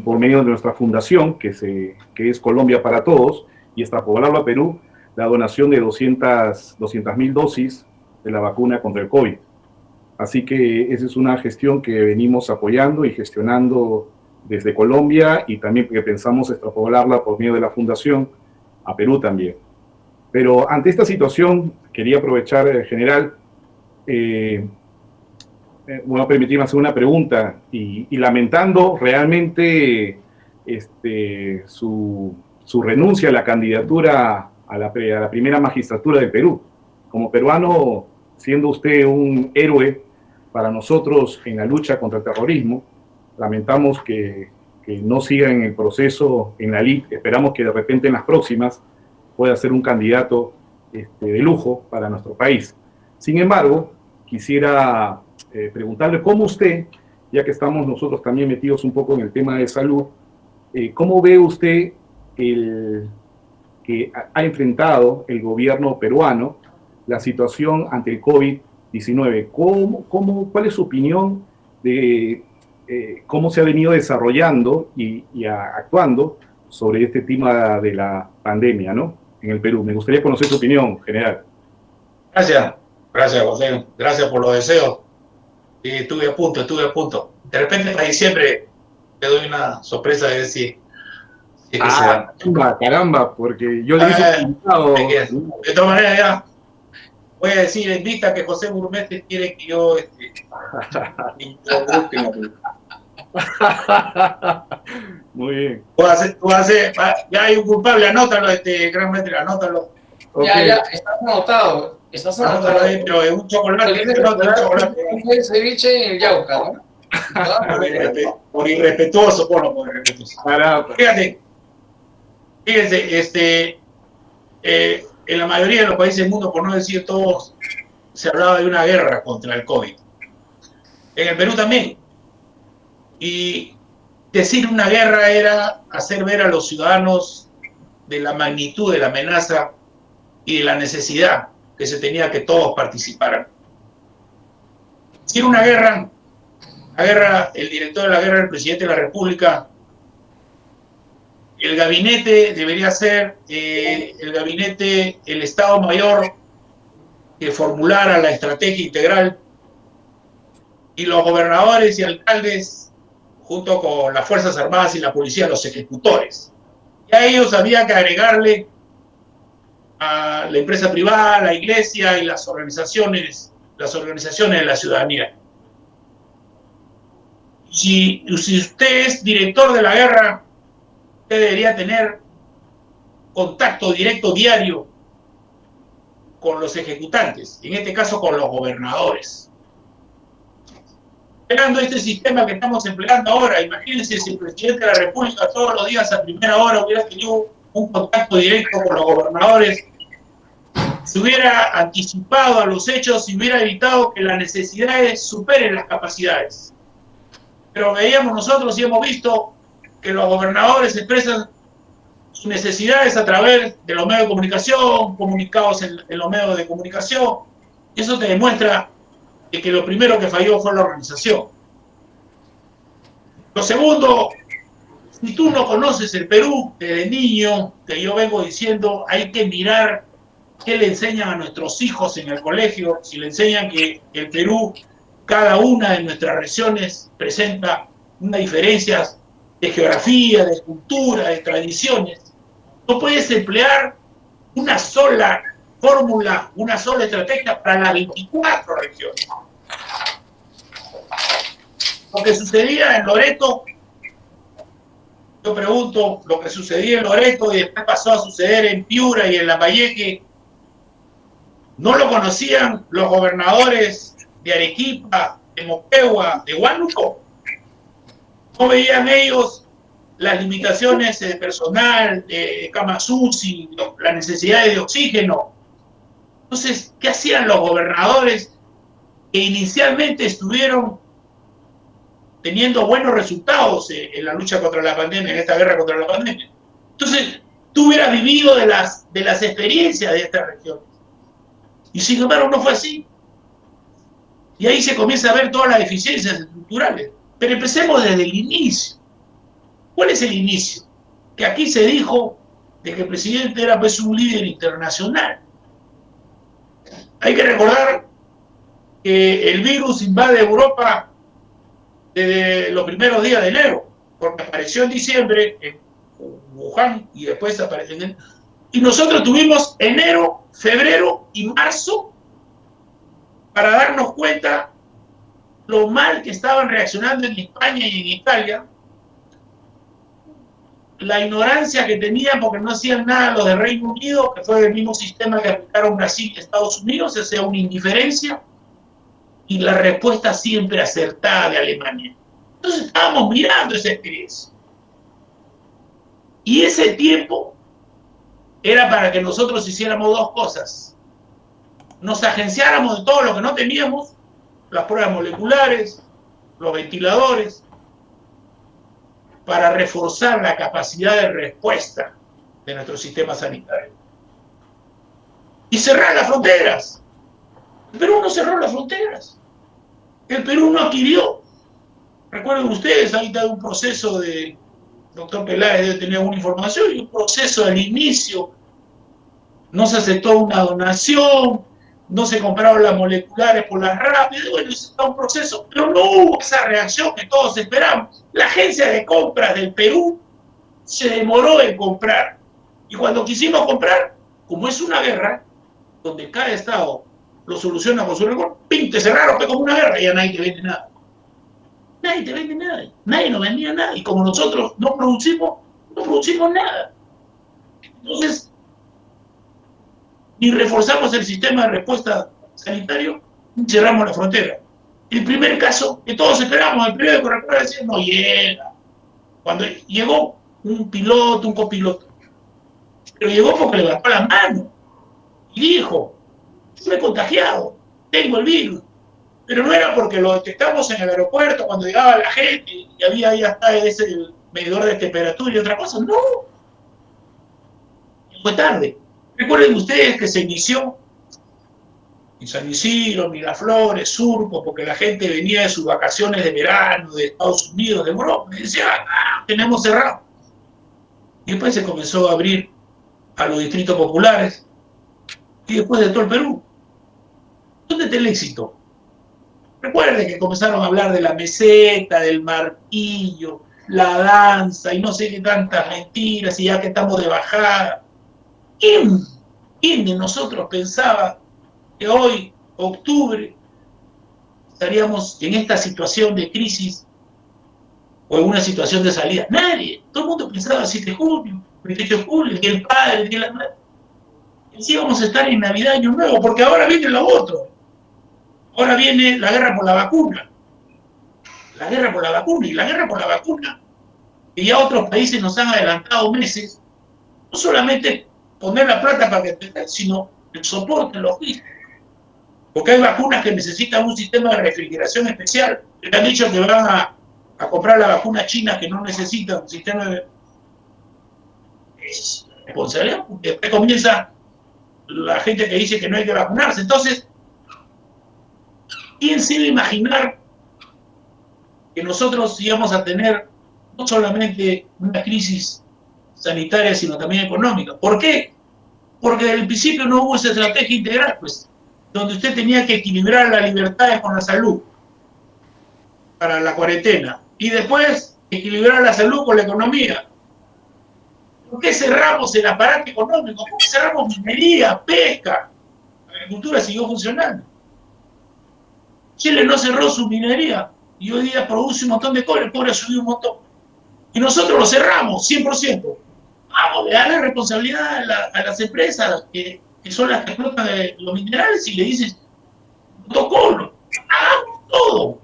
por medio de nuestra fundación, que es Colombia para Todos, y extrapolarlo a Perú, la donación de 200.000 dosis de la vacuna contra el COVID. Así que esa es una gestión que venimos apoyando y gestionando desde Colombia, y también que pensamos extrapolarla por medio de la fundación a Perú también. Pero ante esta situación, quería aprovechar, general, voy a permitirme hacer una pregunta, y lamentando realmente su renuncia a la candidatura a la primera magistratura de Perú. Como peruano, siendo usted un héroe para nosotros en la lucha contra el terrorismo, lamentamos que no siga en el proceso en la elite. Esperamos que de repente en las próximas pueda ser un candidato de lujo para nuestro país. Sin embargo, quisiera preguntarle cómo usted, ya que estamos nosotros también metidos un poco en el tema de salud, ¿cómo ve usted que ha enfrentado el gobierno peruano la situación ante el COVID-19? ¿Cuál es su opinión de cómo se ha venido desarrollando y actuando sobre este tema de la pandemia, ¿no?, en el Perú? Me gustaría conocer su opinión, general. Gracias, José. Gracias por los deseos. Estuve a punto. De repente, para diciembre, te doy una sorpresa de decir. Caramba, porque yo le hice de todas maneras, ya voy a decir en vista que José Burmete quiere que yo Muy bien. Tú vas a hacer, ya hay un culpable, anótalo, gran maestro, anótalo. Okay. Ya, estás anotado. Anótalo, pero es un chocolate. El ceviche en el Yauca, ¿no? Por irrespetuoso, por irrespetuoso. Fíjense, en la mayoría de los países del mundo, por no decir todos, se hablaba de una guerra contra el COVID. En el Perú también. Y decir una guerra era hacer ver a los ciudadanos de la magnitud de la amenaza y de la necesidad que se tenía que todos participaran. Decir una guerra, el director de la guerra, el presidente de la República, el gabinete debería ser el Estado Mayor que formulara la estrategia integral, y los gobernadores y alcaldes, junto con las Fuerzas Armadas y la policía, los ejecutores. Y a ellos había que agregarle a la empresa privada, la iglesia y las organizaciones de la ciudadanía. Si usted es director de la guerra, usted debería tener contacto directo diario con los ejecutantes, en este caso con los gobernadores. Empleando este sistema que estamos empleando ahora, imagínense si el presidente de la República todos los días a primera hora hubiera tenido un contacto directo con los gobernadores, se hubiera anticipado a los hechos y hubiera evitado que las necesidades superen las capacidades. Pero veíamos nosotros y hemos visto que los gobernadores expresan sus necesidades a través de los medios de comunicación, comunicados en los medios de comunicación, y eso te demuestra que lo primero que falló fue la organización. Lo segundo, si tú no conoces el Perú desde niño, que yo vengo diciendo, hay que mirar qué le enseñan a nuestros hijos en el colegio, si le enseñan que el Perú, cada una de nuestras regiones presenta unas diferencias de geografía, de cultura, de tradiciones. No puedes emplear una sola fórmula, una sola estrategia para las 24 regiones. Lo que sucedía en Loreto, yo pregunto, lo que sucedía en Loreto y después pasó a suceder en Piura y en Lambayeque, ¿no lo conocían los gobernadores de Arequipa, de Moquegua, de Huánuco? ¿No veían ellos las limitaciones de personal, de camas UCI, las necesidades de oxígeno? Entonces, ¿qué hacían los gobernadores que inicialmente estuvieron teniendo buenos resultados en la lucha contra la pandemia, en esta guerra contra la pandemia? Entonces, tú hubieras vivido de las experiencias de esta región. Y sin embargo no fue así. Y ahí se comienza a ver todas las deficiencias estructurales. Pero empecemos desde el inicio. ¿Cuál es el inicio? Que aquí se dijo de que el presidente era pues un líder internacional. Hay que recordar que el virus invade Europa desde los primeros días de enero, porque apareció en diciembre en Wuhan y después apareció en enero. Y nosotros tuvimos enero, febrero y marzo para darnos cuenta lo mal que estaban reaccionando en España y en Italia, la ignorancia que tenían porque no hacían nada los de Reino Unido, que fue el mismo sistema que aplicaron Brasil y Estados Unidos, o sea, una indiferencia, y la respuesta siempre acertada de Alemania. Entonces estábamos mirando esa experiencia. Y ese tiempo era para que nosotros hiciéramos dos cosas. Nos agenciáramos de todo lo que no teníamos, las pruebas moleculares, los ventiladores, para reforzar la capacidad de respuesta de nuestro sistema sanitario. Y cerrar las fronteras. El Perú no cerró las fronteras. El Perú no adquirió. Recuerden ustedes, ahí está un proceso de... Doctor Peláez debe tener alguna información, y un proceso al inicio. No se aceptó una donación, no se compraron las moleculares por las rápidas, bueno, eso está un proceso, pero no hubo esa reacción que todos esperamos. La agencia de compras del Perú se demoró en comprar, y cuando quisimos comprar, como es una guerra, donde cada estado lo soluciona con su récord, ¡pim!, te cerraron, como una guerra, y ya nadie te vende nada. Nadie te vende nada, nadie nos vendía nada, y como nosotros no producimos nada. Entonces, ni reforzamos el sistema de respuesta sanitario, ni cerramos la frontera. El primer caso que todos esperamos, el primero que recuerda decir, no llega. Cuando llegó un piloto, un copiloto, pero llegó porque levantó la mano y dijo, yo me he contagiado, tengo el virus. Pero no era porque lo detectamos en el aeropuerto cuando llegaba la gente y había ya está ese el medidor de temperatura y otra cosa. No. Fue tarde. Recuerden ustedes que se inició en San Isidro, Miraflores, Surco, porque la gente venía de sus vacaciones de verano, de Estados Unidos, de Europa, y decía, tenemos cerrado. Y después se comenzó a abrir a los distritos populares y después de todo el Perú. ¿Dónde está el éxito? Recuerden que comenzaron a hablar de la meseta, del martillo, la danza y no sé qué tantas mentiras y ya que estamos de bajada. ¿Quién de nosotros pensaba que hoy, octubre, estaríamos en esta situación de crisis o en una situación de salida? Nadie. Todo el mundo pensaba 7 de junio, 28 de julio, el día del padre, el día de la madre. Y sí vamos a estar en Navidad, Año Nuevo, porque ahora viene lo otro. Ahora viene la guerra por la vacuna. La guerra por la vacuna. Y la guerra por la vacuna, que ya otros países nos han adelantado meses, no solamente poner la plata para que tengan, sino el soporte logístico. Porque hay vacunas que necesitan un sistema de refrigeración especial. Le han dicho que van a comprar la vacuna china que no necesita un sistema de... Es responsabilidad. Después comienza la gente que dice que no hay que vacunarse. Entonces, ¿quién se iba a imaginar que nosotros íbamos a tener no solamente una crisis sanitaria, sino también económica? ¿Por qué? Porque desde el principio no hubo esa estrategia integral, pues, donde usted tenía que equilibrar la libertad con la salud para la cuarentena y después equilibrar la salud con la economía. ¿Por qué cerramos el aparato económico? ¿Por qué cerramos minería, pesca? La agricultura siguió funcionando. Chile no cerró su minería y hoy día produce un montón de cobre, el cobre ha subido un montón. Y nosotros lo cerramos, 100%. Vamos a darle responsabilidad a las empresas que son las que explotan los minerales y le dicen, protocolo, hagamos todo.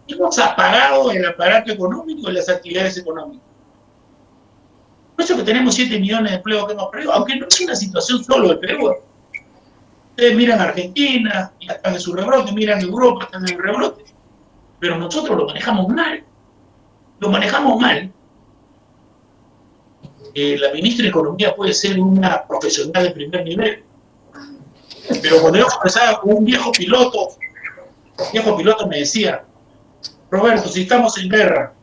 Hemos apagado el aparato económico y las actividades económicas. Por eso que tenemos 7 millones de empleos que hemos perdido, aunque no es una situación solo de Perú. Ustedes miran Argentina, ya están en su rebrote, miran Europa, están en el rebrote. Pero nosotros lo manejamos mal. Lo manejamos mal. La ministra de Economía puede ser una profesional de primer nivel. Pero cuando yo conversaba con un viejo piloto me decía, Roberto, si estamos en guerra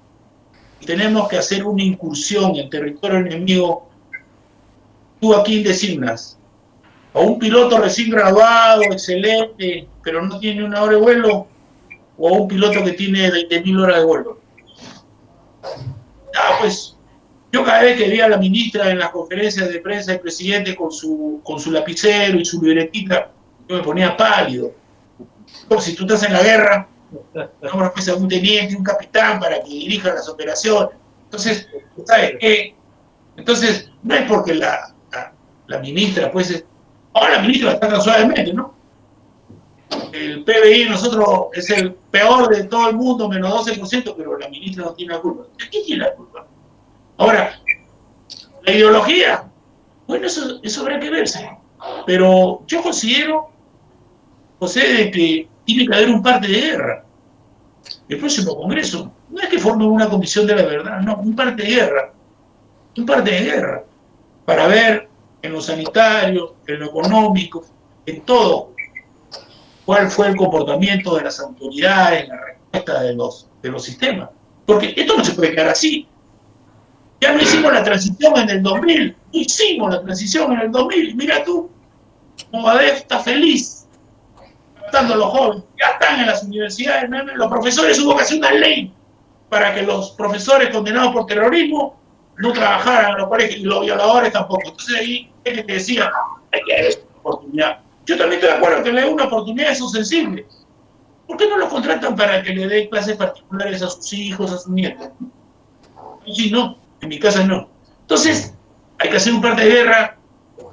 y tenemos que hacer una incursión en territorio enemigo, ¿tú a quién designas? ¿A un piloto recién graduado, excelente, pero no tiene 1 hora de vuelo? ¿O a un piloto que tiene 20.000 horas de vuelo? Pues yo cada vez que veía a la ministra en las conferencias de prensa del presidente con su lapicero y su libretita, yo me ponía pálido. Como si tú estás en la guerra, no pues a un teniente, un capitán para que dirija las operaciones. Entonces, ¿sabes qué? Entonces, no es porque la ministra, pues, ahora la ministra está tan suavemente, ¿no? El PBI nosotros es el peor de todo el mundo, menos 12%, pero la ministra no tiene la culpa. ¿Quién tiene la culpa? Ahora, la ideología, bueno, eso habrá que verse. Pero yo considero, José, de que tiene que haber un parte de guerra. El próximo Congreso, no es que forme una comisión de la verdad, no, un parte de guerra. Un parte de guerra. Para ver en lo sanitario, en lo económico, en todo, cuál fue el comportamiento de las autoridades, la respuesta de los sistemas. Porque esto no se puede quedar así. Ya no hicimos la transición en el 2000, no hicimos la transición en el 2000. Mira tú, Movadef está feliz, tratando a los jóvenes, ya están en las universidades, los profesores hubo que hacer una ley para que los profesores condenados por terrorismo no trabajaran en los colegios y los violadores tampoco. Entonces ahí es que te decía, hay que dar esta oportunidad. Yo también estoy de acuerdo que le den una oportunidad a esos sensibles. ¿Por qué no los contratan para que le den clases particulares a sus hijos, a sus nietos? Sí, no, en mi casa no. Entonces, hay que hacer un parte de guerra,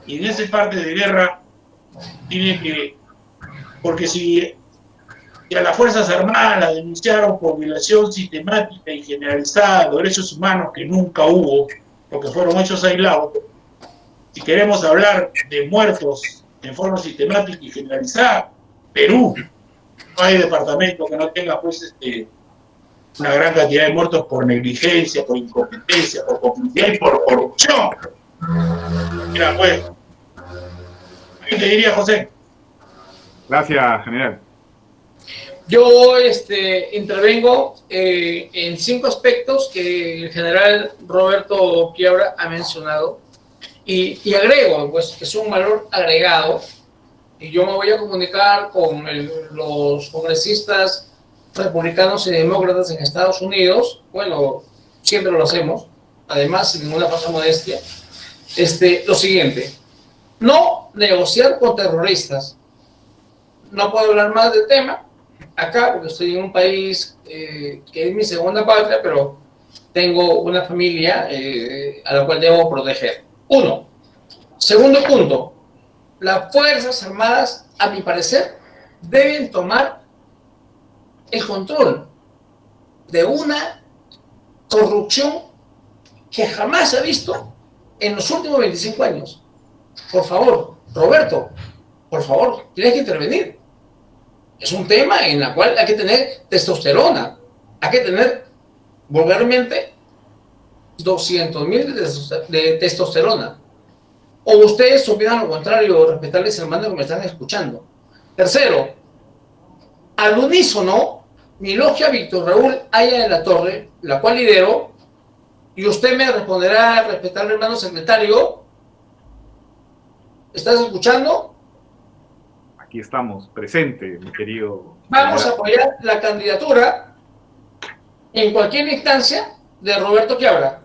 y en ese parte de guerra tiene que, porque si a las Fuerzas Armadas la denunciaron por violación sistemática y generalizada de derechos humanos que nunca hubo, porque fueron hechos aislados, si queremos hablar de muertos en forma sistemática y generalizada, Perú No hay departamento que no tenga pues una gran cantidad de muertos por negligencia, por incompetencia, por complicidad y por corrupción. Mira, pues, ¿qué te diría, José? Gracias, general. Yo intervengo en 5 aspectos que el general Roberto Quiabra ha mencionado y agrego, pues, que es un valor agregado, y yo me voy a comunicar con los congresistas republicanos y demócratas en Estados Unidos. Bueno, siempre lo hacemos, además, sin ninguna falsa modestia. Lo siguiente: no negociar con terroristas. No puedo hablar más del tema acá porque estoy en un país que es mi segunda patria, pero tengo una familia a la cual debo proteger. 1. Segundo punto: las Fuerzas Armadas, a mi parecer, deben tomar el control de una corrupción que jamás se ha visto en los últimos 25 años. Por favor, Roberto, por favor, tienes que intervenir. Es un tema en el cual hay que tener testosterona, hay que tener vulgarmente 200,000 de testosterona. O ustedes opinan lo contrario, respetarles hermanos que me están escuchando. Tercero, al unísono, mi logia Víctor Raúl Haya de la Torre, la cual lidero, y usted me responderá, respetable hermano secretario, ¿estás escuchando? Aquí estamos, presente, mi querido. Vamos a apoyar la candidatura en cualquier instancia de Roberto Quiabra,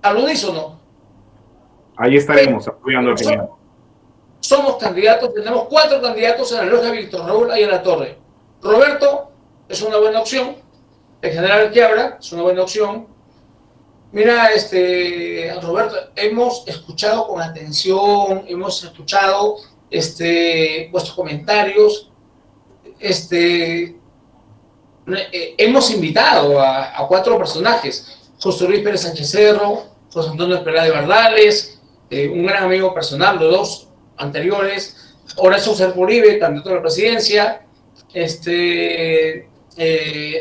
al unísono. Ahí estaremos apoyando al señor. Somos candidatos, tenemos 4 candidatos en la logia Víctor Raúl Haya de la Torre. Roberto es una buena opción, el general Quiabra es una buena opción. Mira, Roberto, hemos escuchado con atención, hemos escuchado vuestros comentarios, hemos invitado a 4 personajes: José Luis Pérez Sánchez Cerro, José Antonio Esperá de Verdales, un gran amigo personal, los 2 anteriores, Horacio Serpa Uribe, candidato a la presidencia,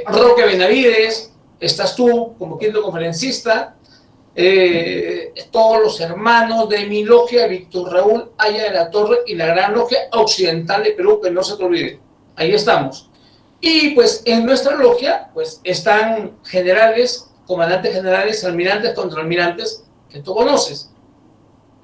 Roque Benavides, estás tú como quinto conferencista, todos los hermanos de mi logia Víctor Raúl Haya de la Torre y la gran logia occidental de Perú, que no se te olvide, ahí estamos. Y pues en nuestra logia pues están generales, comandantes generales, almirantes, contraalmirantes, que tú conoces.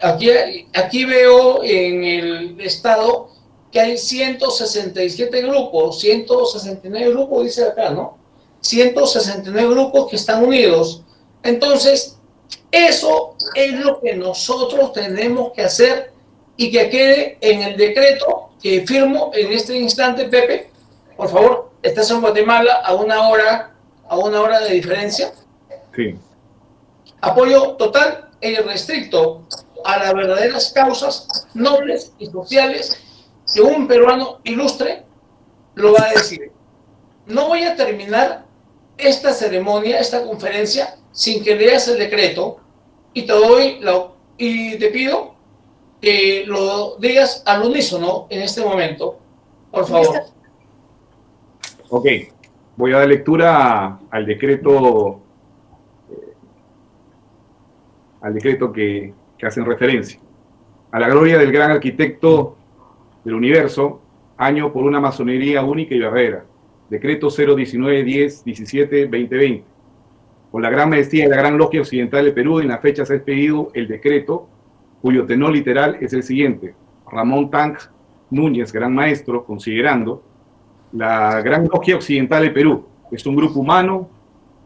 Aquí veo en el estado que hay 167 grupos, 169 grupos, dice acá, ¿no? 169 grupos que están unidos. Entonces, eso es lo que nosotros tenemos que hacer y que quede en el decreto que firmo en este instante. Pepe, por favor, estás en Guatemala a una hora de diferencia. Sí. Apoyo total e irrestricto a las verdaderas causas nobles y sociales que un peruano ilustre lo va a decir. No voy a terminar esta ceremonia, esta conferencia, sin que leas el decreto, y te pido que lo digas al unísono en este momento, por favor. Ok, voy a dar lectura al decreto que hacen referencia. A la gloria del gran arquitecto del universo, año por una masonería única y verdadera. Decreto 019-10-17-2020. Con la gran maestría de la Gran Logia Occidental de Perú, en la fecha se ha expedido el decreto, cuyo tenor literal es el siguiente: Ramón Tank Núñez, gran maestro, considerando la Gran Logia Occidental de Perú es un grupo humano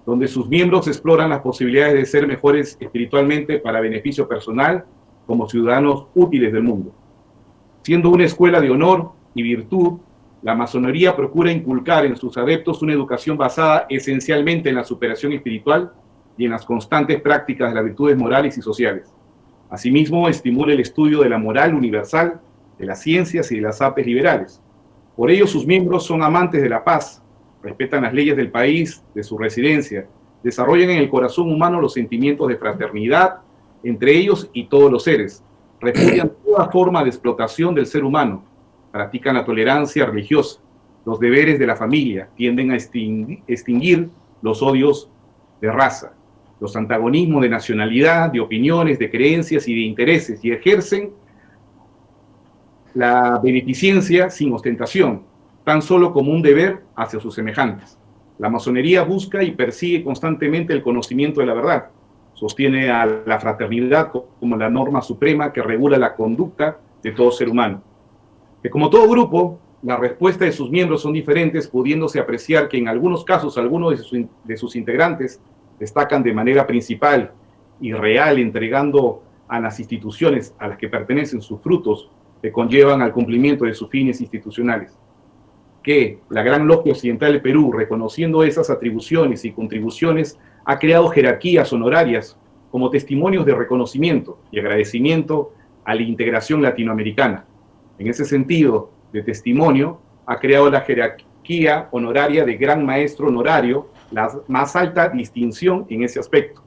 donde sus miembros exploran las posibilidades de ser mejores espiritualmente para beneficio personal como ciudadanos útiles del mundo. Siendo una escuela de honor y virtud, la masonería procura inculcar en sus adeptos una educación basada esencialmente en la superación espiritual y en las constantes prácticas de las virtudes morales y sociales. Asimismo, estimula el estudio de la moral universal, de las ciencias y de las artes liberales. Por ello, sus miembros son amantes de la paz, respetan las leyes del país, de su residencia, desarrollan en el corazón humano los sentimientos de fraternidad entre ellos y todos los seres, repudian toda forma de explotación del ser humano, practican la tolerancia religiosa, los deberes de la familia, tienden a extinguir los odios de raza, los antagonismos de nacionalidad, de opiniones, de creencias y de intereses, y ejercen la beneficencia sin ostentación, tan solo como un deber hacia sus semejantes. La masonería busca y persigue constantemente el conocimiento de la verdad. Sostiene a la fraternidad como la norma suprema que regula la conducta de todo ser humano. Que como todo grupo, la respuesta de sus miembros son diferentes, pudiéndose apreciar que en algunos casos algunos de sus integrantes destacan de manera principal y real, entregando a las instituciones a las que pertenecen sus frutos que conllevan al cumplimiento de sus fines institucionales. Que la Gran Logia Occidental del Perú, reconociendo esas atribuciones y contribuciones, ha creado jerarquías honorarias como testimonios de reconocimiento y agradecimiento a la integración latinoamericana. En ese sentido de testimonio, ha creado la jerarquía honoraria de Gran Maestro Honorario, la más alta distinción en ese aspecto.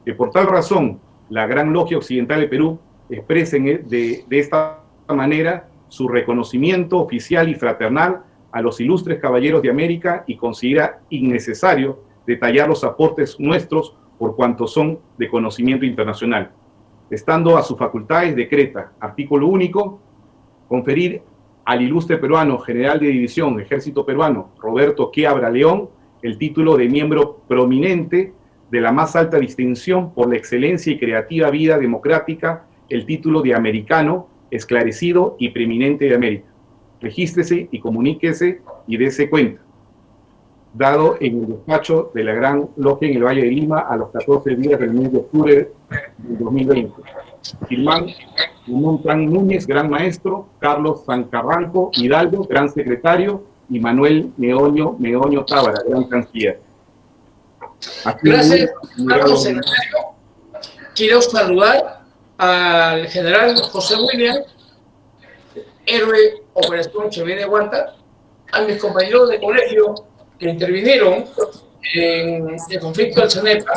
Que por tal razón, la Gran Logia Occidental del Perú expresa de esta manera su reconocimiento oficial y fraternal a los ilustres caballeros de América y considera innecesario detallar los aportes nuestros por cuanto son de conocimiento internacional. Estando a sus facultades, decreta, artículo único, conferir al ilustre peruano, general de división, Ejército Peruano, Roberto Quiabra León, el título de miembro prominente de la más alta distinción por la excelencia y creativa vida democrática, el título de americano, esclarecido y preeminente de América. Regístrese y comuníquese y dése cuenta. Dado en el despacho de la Gran Logia en el Valle de Lima a los 14 días del mes de octubre del 2020. Firman Montan Núñez, Gran Maestro, Carlos Sancarranco Hidalgo, Gran Secretario, y Manuel Meoño Tábara, Gran Canciller. Gracias, Carlos Secretario. Quiero saludar al general José William, héroe Operación Chevé de Guanta, a mis compañeros de colegio que intervinieron en el conflicto del CENEPA,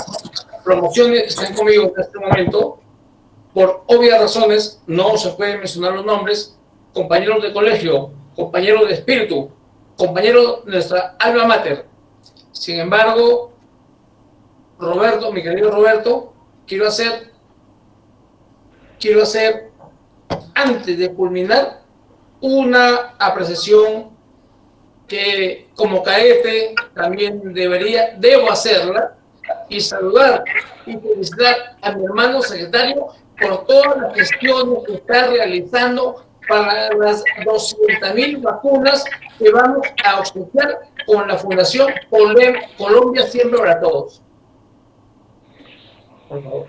promociones que están conmigo en este momento. Por obvias razones no se pueden mencionar los nombres, compañeros de colegio, compañeros de espíritu, compañeros de nuestra alma mater. Sin embargo, Roberto, mi querido Roberto, quiero hacer, antes de culminar, una apreciación que como cadete también debo hacerla, y saludar y felicitar a mi hermano secretario por todas las gestiones que está realizando para las 200.000 vacunas que vamos a obsequiar con la Fundación Colombia Siempre para Todos. Por favor.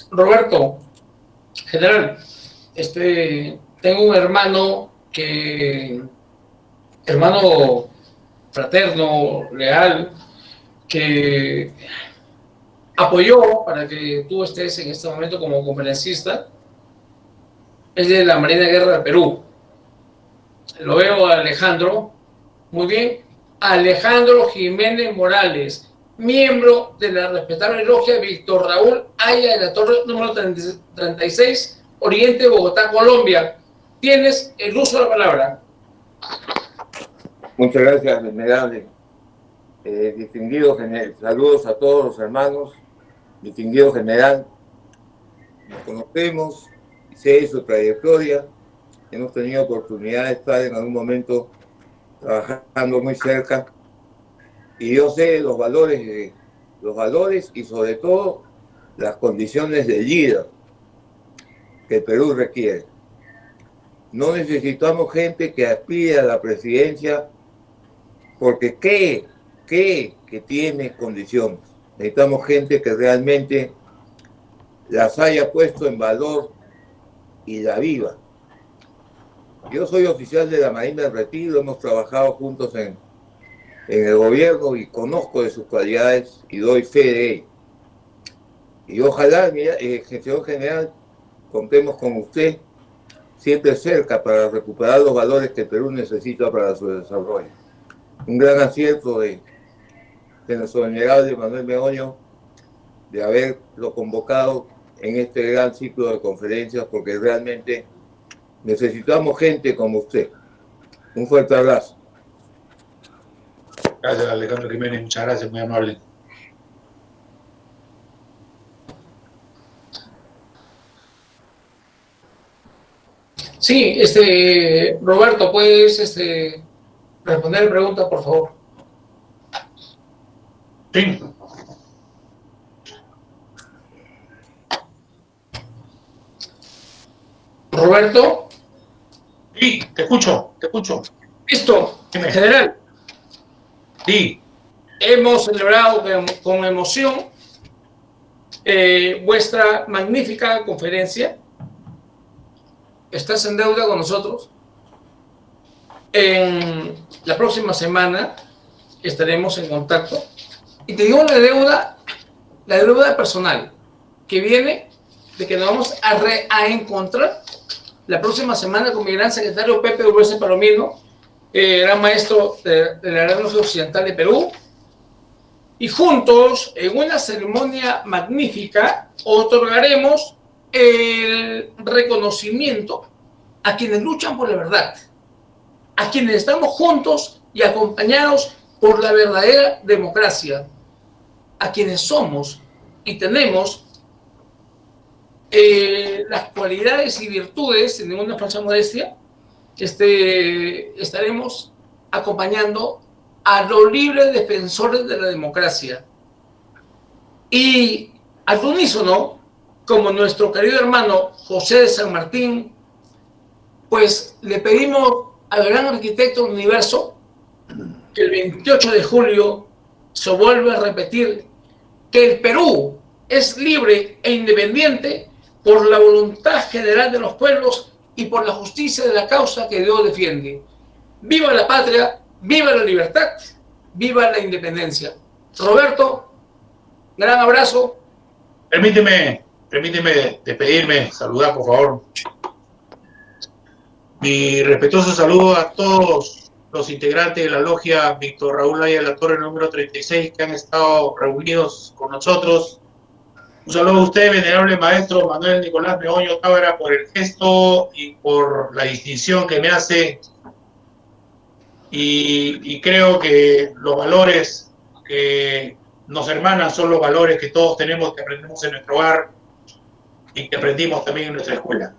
Roberto, general, tengo un hermano hermano fraterno, leal, que apoyó para que tú estés en este momento como conferencista. Es de la Marina de Guerra del Perú. Lo veo a Alejandro, muy bien, Alejandro Jiménez Morales, miembro de la respetable logia Víctor Raúl Haya de la Torre número 36, Oriente, Bogotá, Colombia. Tienes el uso de la palabra. Muchas gracias, venerable. Distinguido general, saludos a todos los hermanos. Distinguido general, nos conocemos, sé su trayectoria, hemos tenido oportunidad de estar en algún momento trabajando muy cerca, y yo sé los valores y sobre todo las condiciones de líder que el Perú requiere. No necesitamos gente que aspire a la presidencia porque cree que tiene condiciones. Necesitamos gente que realmente las haya puesto en valor y la viva. Yo soy oficial de la Marina de Retiro, hemos trabajado juntos en el gobierno y conozco de sus cualidades y doy fe de ello. Y ojalá, señor general, contemos con usted siempre cerca para recuperar los valores que el Perú necesita para su desarrollo. Un gran acierto de nuestro venerable Manuel Meoño de haberlo convocado en este gran ciclo de conferencias, porque realmente necesitamos gente como usted. Un fuerte abrazo. Gracias, Alejandro Jiménez, muchas gracias, muy amable. Sí, Roberto, ¿puedes responder la pregunta, por favor? Sí. Roberto. Sí, te escucho. Listo, Dime. General. Sí. Hemos celebrado con emoción vuestra magnífica conferencia. Estás en deuda con nosotros. En la próxima semana estaremos en contacto. Y te digo la deuda personal, que viene de que nos vamos a encontrar la próxima semana con mi gran secretario Pepe Urbese Palomino, gran maestro de la Gran Logia Occidental de Perú, y juntos, en una ceremonia magnífica, otorgaremos el reconocimiento a quienes luchan por la verdad, a quienes estamos juntos y acompañados por la verdadera democracia, a quienes somos y tenemos las cualidades y virtudes, sin ninguna falsa modestia, estaremos acompañando a los libres defensores de la democracia. Y al unísono, como nuestro querido hermano José de San Martín, pues le pedimos al gran arquitecto del universo que el 28 de julio se vuelva a repetir que el Perú es libre e independiente por la voluntad general de los pueblos y por la justicia de la causa que Dios defiende. ¡Viva la patria! ¡Viva la libertad! ¡Viva la independencia! Roberto, gran abrazo. Permíteme despedirme, saludar, por favor. Mi respetuoso saludo a todos los integrantes de la logia Víctor Raúl Haya de la Torre número 36 que han estado reunidos con nosotros. Un saludo a usted, venerable maestro Manuel Nicolás Meoño Tábara, por el gesto y por la distinción que me hace. Y creo que los valores que nos hermanan son los valores que todos tenemos, que aprendemos en nuestro hogar y que aprendimos también en nuestra escuela.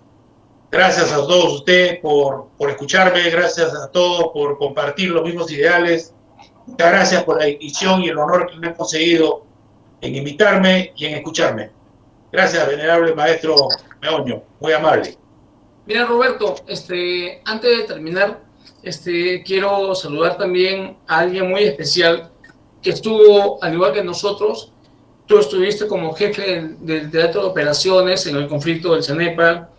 Gracias a todos ustedes por escucharme, gracias a todos por compartir los mismos ideales. Muchas gracias por la distinción y el honor que me han conseguido en invitarme y en escucharme. Gracias, venerable maestro Meoño, muy amable. Mira, Roberto, antes de terminar, quiero saludar también a alguien muy especial que estuvo, al igual que nosotros, tú estuviste como jefe del Teatro de Operaciones en el conflicto del CENEPA,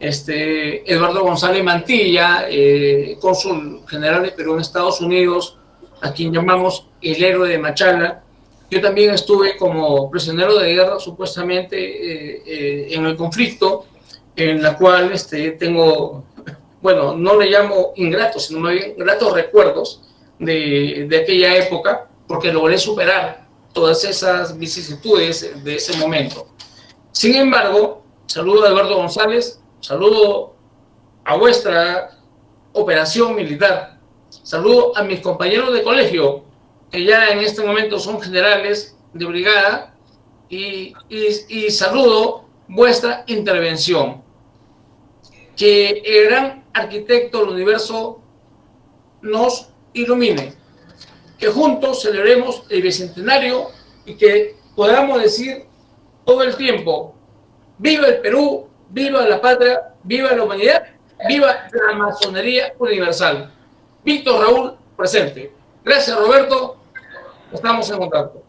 Eduardo González Mantilla, cónsul general de Perú en Estados Unidos, a quien llamamos el héroe de Machala. Yo también estuve como prisionero de guerra, supuestamente, en el conflicto, en la cual tengo, bueno, no le llamo ingratos, sino más bien gratos recuerdos de aquella época, porque logré superar todas esas vicisitudes de ese momento. Sin embargo, saludo a Eduardo González, saludo a vuestra operación militar, saludo a mis compañeros de colegio, que ya en este momento son generales de brigada, y saludo vuestra intervención. Que el gran arquitecto del universo nos ilumine, que juntos celebremos el bicentenario y que podamos decir todo el tiempo: viva el Perú, viva la patria, viva la humanidad, viva la masonería universal. Víctor Raúl, presente. Gracias, Roberto. Estamos en contacto.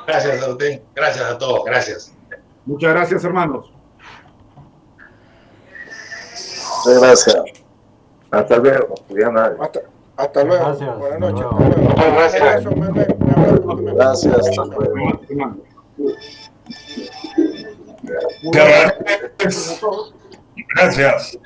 Gracias a usted, gracias a todos, gracias. Muchas gracias, hermanos. Gracias. Hasta luego. Hasta luego. Gracias. Buenas noches. Gracias. Gracias. Hasta luego. Hermanos. Gracias.